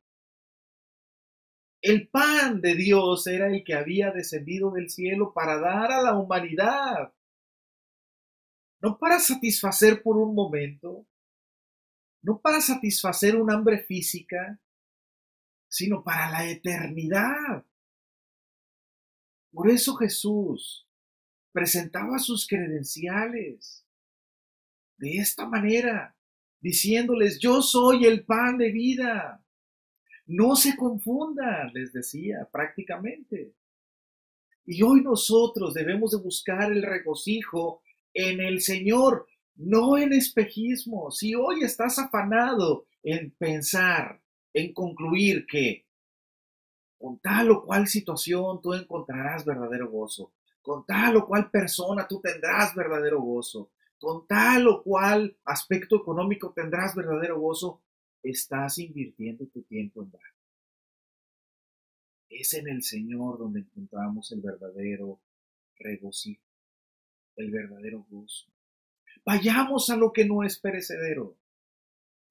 El pan de Dios era el que había descendido del cielo para dar a la humanidad. No para satisfacer por un momento, no para satisfacer un hambre física, sino para la eternidad. Por eso Jesús presentaba sus credenciales de esta manera, diciéndoles, yo soy el pan de vida. No se confundan, les decía prácticamente. Y hoy nosotros debemos de buscar el regocijo en el Señor, no en espejismo. Si hoy estás afanado en pensar, en concluir que con tal o cual situación tú encontrarás verdadero gozo, con tal o cual persona tú tendrás verdadero gozo, con tal o cual aspecto económico tendrás verdadero gozo, estás invirtiendo tu tiempo en vano. Es en el Señor donde encontramos el verdadero regocijo, el verdadero gozo. Vayamos a lo que no es perecedero.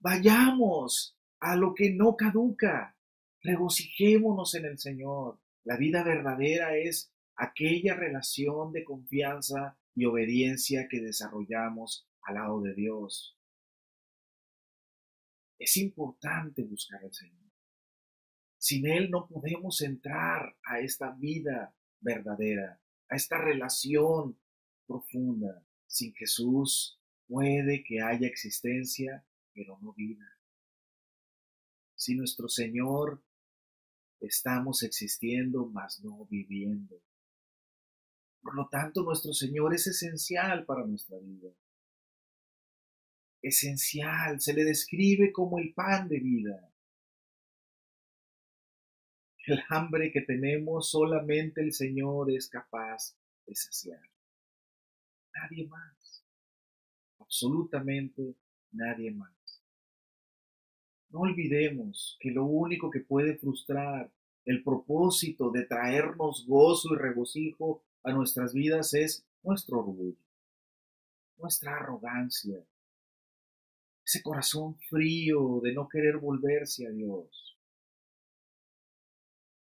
Vayamos a lo que no caduca. Regocijémonos en el Señor. La vida verdadera es aquella relación de confianza y obediencia que desarrollamos al lado de Dios. Es importante buscar al Señor. Sin Él no podemos entrar a esta vida verdadera, a esta relación profunda. Sin Jesús puede que haya existencia, pero no vida. Sin nuestro Señor estamos existiendo, mas no viviendo. Por lo tanto, nuestro Señor es esencial para nuestra vida. esencial, se le describe como el pan de vida. El hambre que tenemos solamente el Señor es capaz de saciar. Nadie más, absolutamente nadie más. No olvidemos que lo único que puede frustrar el propósito de traernos gozo y regocijo a nuestras vidas es nuestro orgullo, nuestra arrogancia, ese corazón frío de no querer volverse a Dios.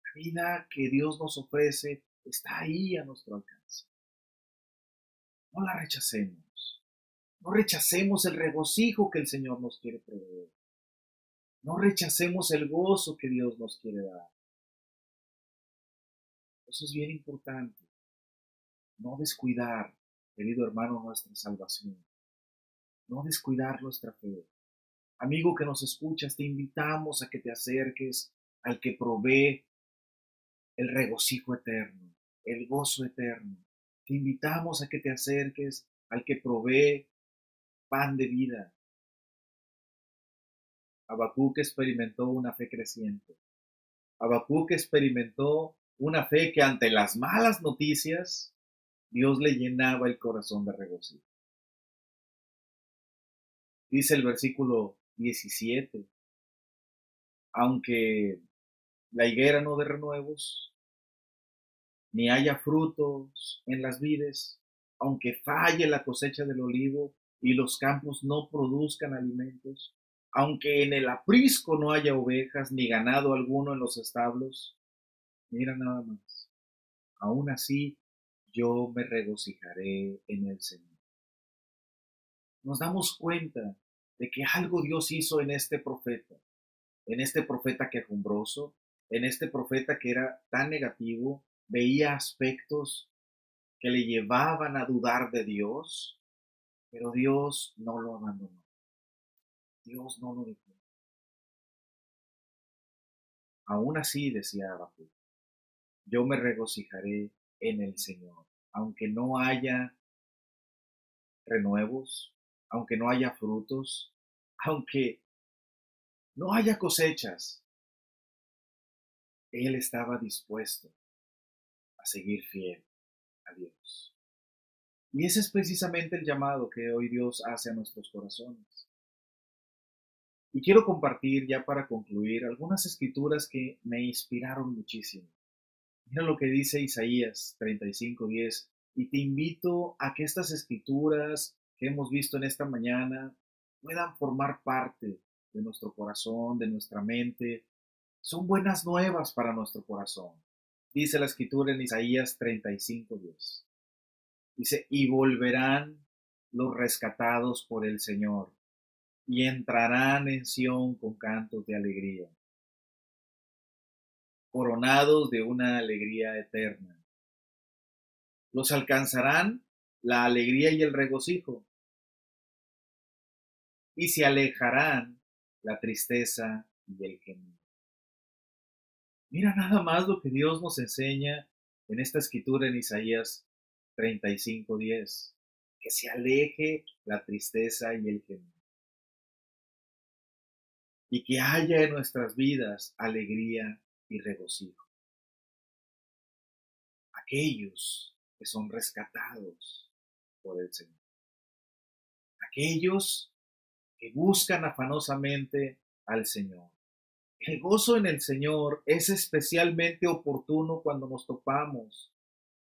La vida que Dios nos ofrece está ahí a nuestro alcance. No la rechacemos. No rechacemos el regocijo que el Señor nos quiere proveer. No rechacemos el gozo que Dios nos quiere dar. Eso es bien importante. No descuidar, querido hermano, nuestra salvación. No descuidar nuestra fe. Amigo que nos escuchas, te invitamos a que te acerques al que provee el regocijo eterno, el gozo eterno. Te invitamos a que te acerques al que provee pan de vida. Habacuc experimentó una fe creciente. Habacuc experimentó una fe que ante las malas noticias, Dios le llenaba el corazón de regocijo. Dice el versículo 17, aunque la higuera no dé renuevos, ni haya frutos en las vides, aunque falle la cosecha del olivo y los campos no produzcan alimentos, aunque en el aprisco no haya ovejas ni ganado alguno en los establos, mira nada más, aún así yo me regocijaré en el Señor. Nos damos cuenta de que algo Dios hizo en este profeta quejumbroso, en este profeta que era tan negativo, veía aspectos que le llevaban a dudar de Dios, pero Dios no lo abandonó. Dios no lo dejó. Aún así, decía Habacuc, yo me regocijaré en el Señor, aunque no haya renuevos, aunque no haya frutos, aunque no haya cosechas. Él estaba dispuesto a seguir fiel a Dios. Y ese es precisamente el llamado que hoy Dios hace a nuestros corazones. Y quiero compartir ya para concluir algunas escrituras que me inspiraron muchísimo. Mira lo que dice Isaías 35:10. Y te invito a que estas escrituras que hemos visto en esta mañana puedan formar parte de nuestro corazón, de nuestra mente. Son buenas nuevas para nuestro corazón. Dice la escritura en Isaías 35:10. Dice, y volverán los rescatados por el Señor, y entrarán en Sión con cantos de alegría, coronados de una alegría eterna. Los alcanzarán la alegría y el regocijo, y se alejarán la tristeza y el gemido. Mira nada más lo que Dios nos enseña en esta escritura en Isaías 35:10, que se aleje la tristeza y el gemido, y que haya en nuestras vidas alegría y regocijo. Aquellos que son rescatados por el Señor, aquellos que buscan afanosamente al Señor. El gozo en el Señor es especialmente oportuno cuando nos topamos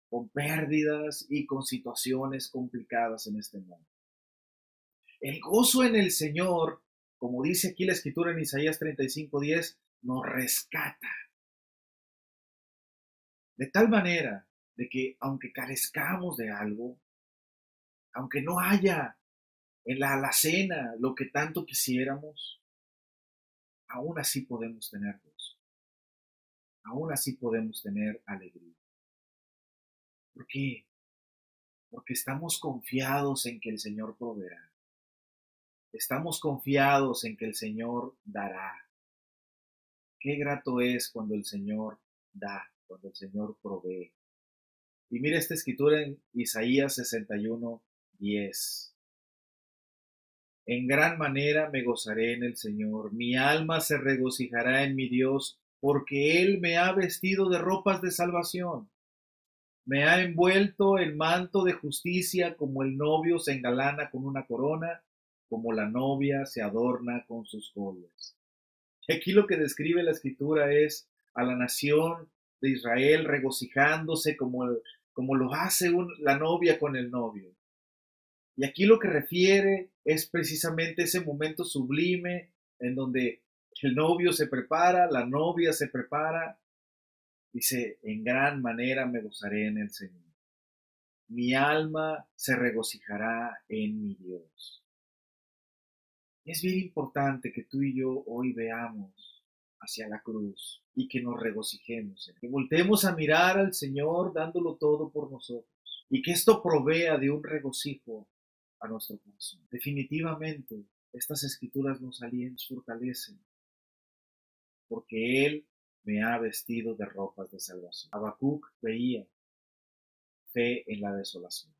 con pérdidas y con situaciones complicadas en este mundo. El gozo en el Señor, como dice aquí la escritura en Isaías 35:10, nos rescata. De tal manera de que aunque carezcamos de algo, aunque no haya en la alacena lo que tanto quisiéramos, aún así podemos tener gozo. Aún así podemos tener alegría. ¿Por qué? Porque estamos confiados en que el Señor proveerá. Estamos confiados en que el Señor dará. Qué grato es cuando el Señor da, cuando el Señor provee. Y mira esta escritura en Isaías 61:10. En gran manera me gozaré en el Señor. Mi alma se regocijará en mi Dios, porque Él me ha vestido de ropas de salvación. Me ha envuelto en manto de justicia, como el novio se engalana con una corona, como la novia se adorna con sus joyas. Y aquí lo que describe la Escritura es a la nación de Israel regocijándose como lo hace la novia con el novio. Y aquí lo que refiere es precisamente ese momento sublime en donde el novio se prepara, la novia se prepara. Dice, en gran manera me gozaré en el Señor. Mi alma se regocijará en mi Dios. Es bien importante que tú y yo hoy veamos hacia la cruz y que nos regocijemos, que volteemos a mirar al Señor dándolo todo por nosotros y que esto provea de un regocijo a nuestro corazón. Definitivamente, estas escrituras nos fortalecen, porque Él me ha vestido de ropas de salvación. Habacuc veía fe en la desolación.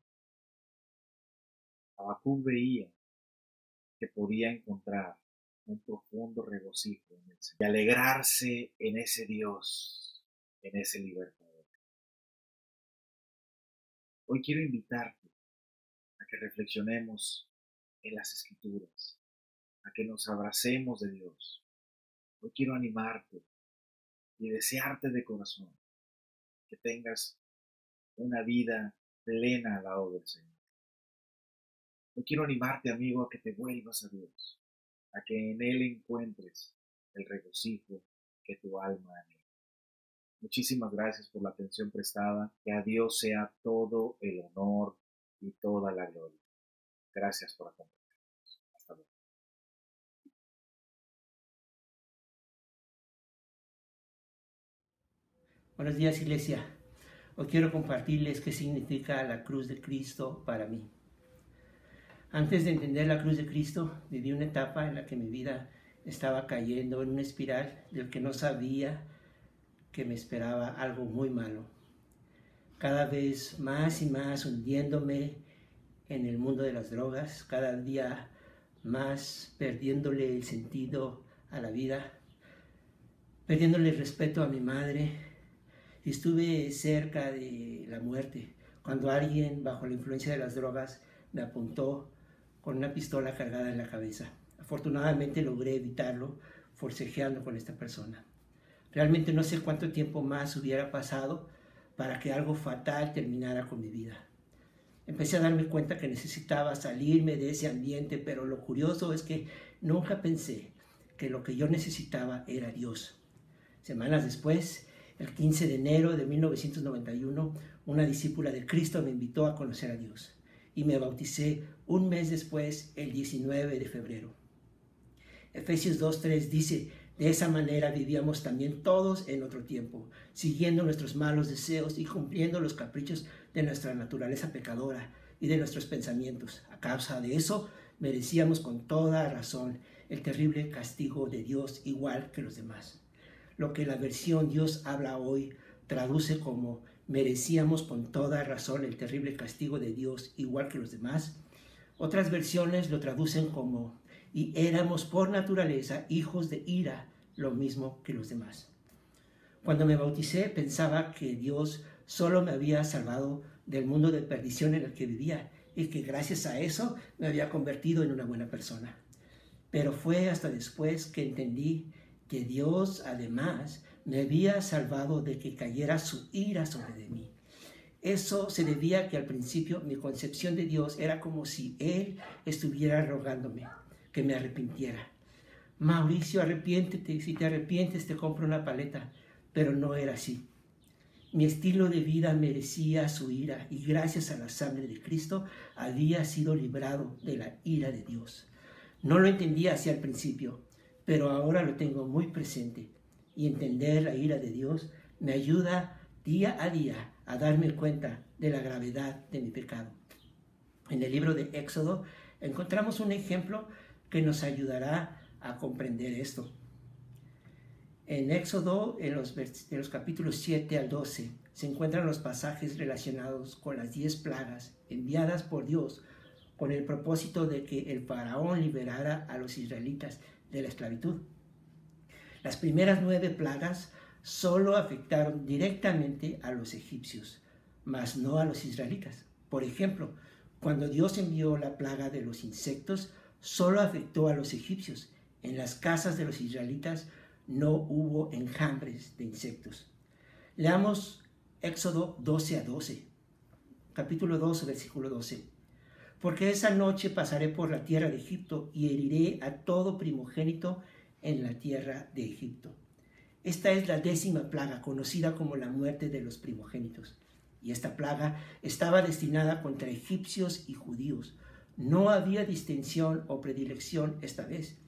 Habacuc veía que podía encontrar un profundo regocijo en el Señor y alegrarse en ese Dios, en ese libertador. Hoy quiero invitarte a que reflexionemos en las Escrituras, a que nos abracemos de Dios. Hoy quiero animarte y desearte de corazón que tengas una vida plena al lado del Señor. Hoy quiero animarte, amigo, a que te vuelvas a Dios, a que en Él encuentres el regocijo que tu alma anhela. Muchísimas gracias por la atención prestada. Que a Dios sea todo el honor y toda la gloria. Gracias por acompañarnos. Hasta luego. Buenos días, Iglesia. Hoy quiero compartirles qué significa la cruz de Cristo para mí. Antes de entender la cruz de Cristo, viví una etapa en la que mi vida estaba cayendo en una espiral del que no sabía que me esperaba algo muy malo. Cada vez más y más hundiéndome en el mundo de las drogas, cada día más perdiéndole el sentido a la vida, perdiéndole el respeto a mi madre. Y estuve cerca de la muerte cuando alguien bajo la influencia de las drogas me apuntó con una pistola cargada en la cabeza. Afortunadamente logré evitarlo forcejeando con esta persona. Realmente no sé cuánto tiempo más hubiera pasado para que algo fatal terminara con mi vida. Empecé a darme cuenta que necesitaba salirme de ese ambiente, pero lo curioso es que nunca pensé que lo que yo necesitaba era Dios. Semanas después, el 15 de enero de 1991, una discípula de Cristo me invitó a conocer a Dios y me bauticé un mes después, el 19 de febrero. Efesios 2:3 dice, de esa manera vivíamos también todos en otro tiempo, siguiendo nuestros malos deseos y cumpliendo los caprichos de nuestra naturaleza pecadora y de nuestros pensamientos. A causa de eso, merecíamos con toda razón el terrible castigo de Dios, igual que los demás. Lo que la versión Dios habla hoy traduce como merecíamos con toda razón el terrible castigo de Dios, igual que los demás. Otras versiones lo traducen como y éramos por naturaleza hijos de ira, lo mismo que los demás. Cuando me bauticé pensaba que Dios solo me había salvado del mundo de perdición en el que vivía y que gracias a eso me había convertido en una buena persona. Pero fue hasta después que entendí que Dios además me había salvado de que cayera su ira sobre de mí. Eso se debía a que al principio mi concepción de Dios era como si Él estuviera rogándome que me arrepintiera. Mauricio, arrepiéntete, si te arrepientes te compro una paleta, pero no era así. Mi estilo de vida merecía su ira y gracias a la sangre de Cristo había sido librado de la ira de Dios. No lo entendía así al principio, pero ahora lo tengo muy presente y entender la ira de Dios me ayuda día a día a darme cuenta de la gravedad de mi pecado. En el libro de Éxodo encontramos un ejemplo que nos ayudará a comprender esto. En Éxodo, en los capítulos 7 al 12, se encuentran los pasajes relacionados con las 10 plagas enviadas por Dios con el propósito de que el faraón liberara a los israelitas de la esclavitud. Las primeras 9 plagas solo afectaron directamente a los egipcios, mas no a los israelitas. Por ejemplo, cuando Dios envió la plaga de los insectos, solo afectó a los egipcios. En las casas de los israelitas no hubo enjambres de insectos. Leamos Éxodo 12-12, capítulo 2, versículo 12. Porque esa noche pasaré por la tierra de Egipto y heriré a todo primogénito en la tierra de Egipto. Esta es la 10ª plaga, conocida como la muerte de los primogénitos. Y esta plaga estaba destinada contra egipcios y judíos. No había distinción o predilección esta vez.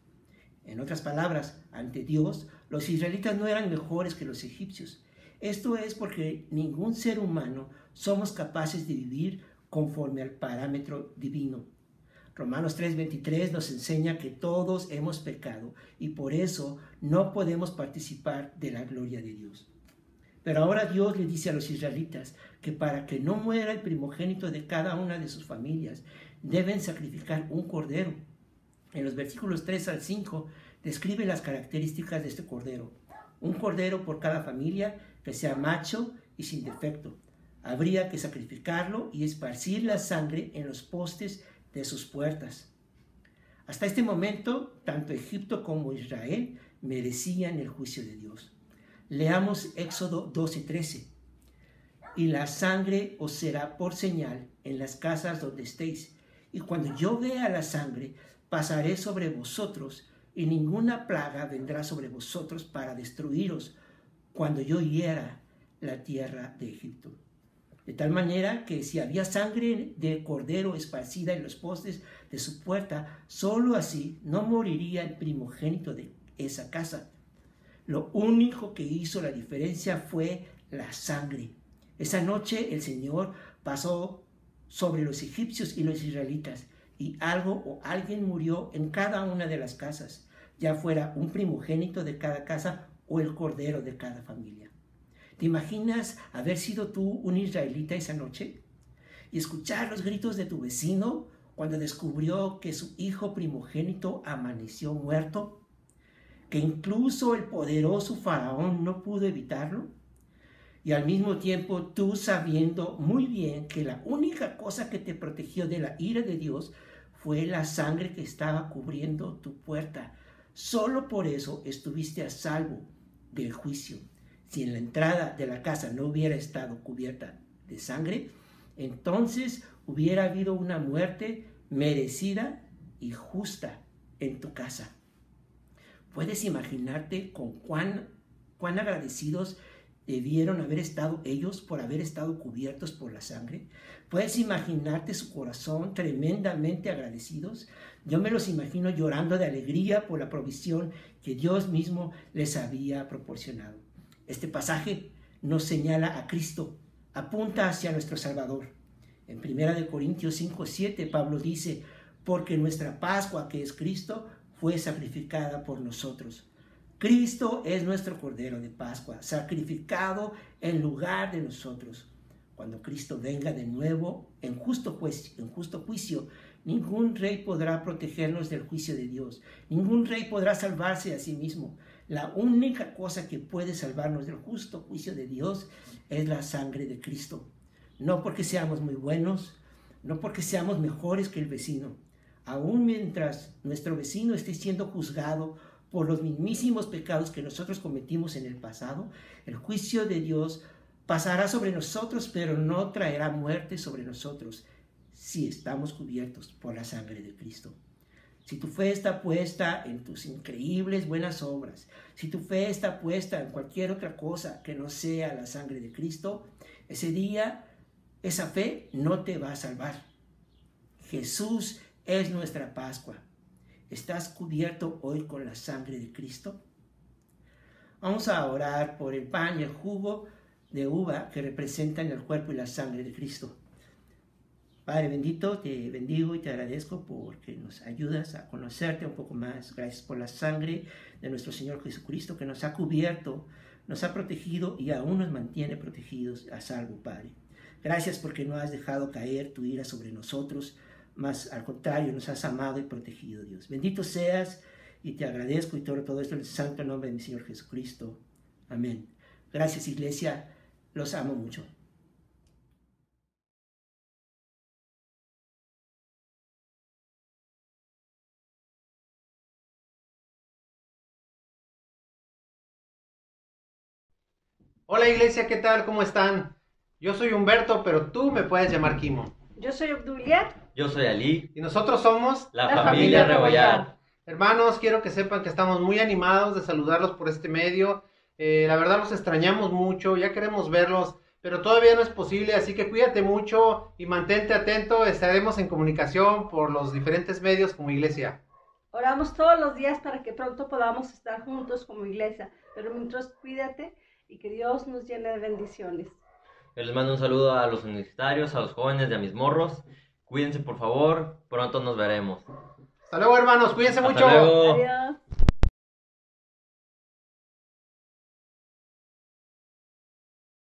En otras palabras, ante Dios, los israelitas no eran mejores que los egipcios. Esto es porque ningún ser humano somos capaces de vivir conforme al parámetro divino. Romanos 3:23 nos enseña que todos hemos pecado y por eso no podemos participar de la gloria de Dios. Pero ahora Dios le dice a los israelitas que para que no muera el primogénito de cada una de sus familias, deben sacrificar un cordero. En los versículos 3 al 5 describe las características de este cordero. Un cordero por cada familia que sea macho y sin defecto. Habría que sacrificarlo y esparcir la sangre en los postes de sus puertas. Hasta este momento, tanto Egipto como Israel merecían el juicio de Dios. Leamos Éxodo 12:13. Y la sangre os será por señal en las casas donde estéis. Y cuando yo vea la sangre, pasaré sobre vosotros, y ninguna plaga vendrá sobre vosotros para destruiros cuando yo hiera la tierra de Egipto. De tal manera que si había sangre de cordero esparcida en los postes de su puerta, sólo así no moriría el primogénito de esa casa. Lo único que hizo la diferencia fue la sangre. Esa noche el Señor pasó sobre los egipcios y los israelitas, y algo o alguien murió en cada una de las casas, ya fuera un primogénito de cada casa o el cordero de cada familia. ¿Te imaginas haber sido tú un israelita esa noche y escuchar los gritos de tu vecino cuando descubrió que su hijo primogénito amaneció muerto? ¿Que incluso el poderoso faraón no pudo evitarlo? Y al mismo tiempo tú sabiendo muy bien que la única cosa que te protegió de la ira de Dios fue la sangre que estaba cubriendo tu puerta. Solo por eso estuviste a salvo del juicio. Si en la entrada de la casa no hubiera estado cubierta de sangre, entonces hubiera habido una muerte merecida y justa en tu casa. ¿Puedes imaginarte con cuán agradecidos debieron haber estado ellos por haber estado cubiertos por la sangre? ¿Puedes imaginarte su corazón tremendamente agradecidos? Yo me los imagino llorando de alegría por la provisión que Dios mismo les había proporcionado. Este pasaje nos señala a Cristo, apunta hacia nuestro Salvador. En 1 Corintios 5:7 Pablo dice, porque nuestra Pascua, que es Cristo, fue sacrificada por nosotros. Cristo es nuestro Cordero de Pascua, sacrificado en lugar de nosotros. Cuando Cristo venga de nuevo en justo juicio, ningún rey podrá protegernos del juicio de Dios. Ningún rey podrá salvarse a sí mismo. La única cosa que puede salvarnos del justo juicio de Dios es la sangre de Cristo. No porque seamos muy buenos, no porque seamos mejores que el vecino. Aún mientras nuestro vecino esté siendo juzgado por los mismísimos pecados que nosotros cometimos en el pasado, el juicio de Dios pasará sobre nosotros, pero no traerá muerte sobre nosotros si estamos cubiertos por la sangre de Cristo. Si tu fe está puesta en tus increíbles buenas obras, si tu fe está puesta en cualquier otra cosa que no sea la sangre de Cristo, ese día esa fe no te va a salvar. Jesús es nuestra Pascua. ¿Estás cubierto hoy con la sangre de Cristo? Vamos a orar por el pan y el jugo de uva que representan el cuerpo y la sangre de Cristo. Padre bendito, te bendigo y te agradezco porque nos ayudas a conocerte un poco más. Gracias por la sangre de nuestro Señor Jesucristo que nos ha cubierto, nos ha protegido y aún nos mantiene protegidos a salvo, Padre. Gracias porque no has dejado caer tu ira sobre nosotros, mas al contrario, nos has amado y protegido, Dios. Bendito seas y te agradezco y todo esto en el santo nombre de mi Señor Jesucristo. Amén. Gracias, iglesia. Los amo mucho. Hola iglesia, ¿qué tal? ¿Cómo están? Yo soy Humberto, pero tú me puedes llamar Kimo. Yo soy Obdulia. Yo soy Ali. Y nosotros somos La familia Rebollar. Hermanos, quiero que sepan que estamos muy animados de saludarlos por este medio. La verdad los extrañamos mucho, ya queremos verlos, pero todavía no es posible, así que cuídate mucho y mantente atento. Estaremos en comunicación por los diferentes medios como iglesia. Oramos todos los días para que pronto podamos estar juntos como iglesia, pero mientras cuídate y que Dios nos llene de bendiciones. Yo les mando un saludo a los universitarios, a los jóvenes y a mis morros. Cuídense por favor, pronto nos veremos. Hasta luego hermanos, cuídense Hasta mucho. luego. Adiós.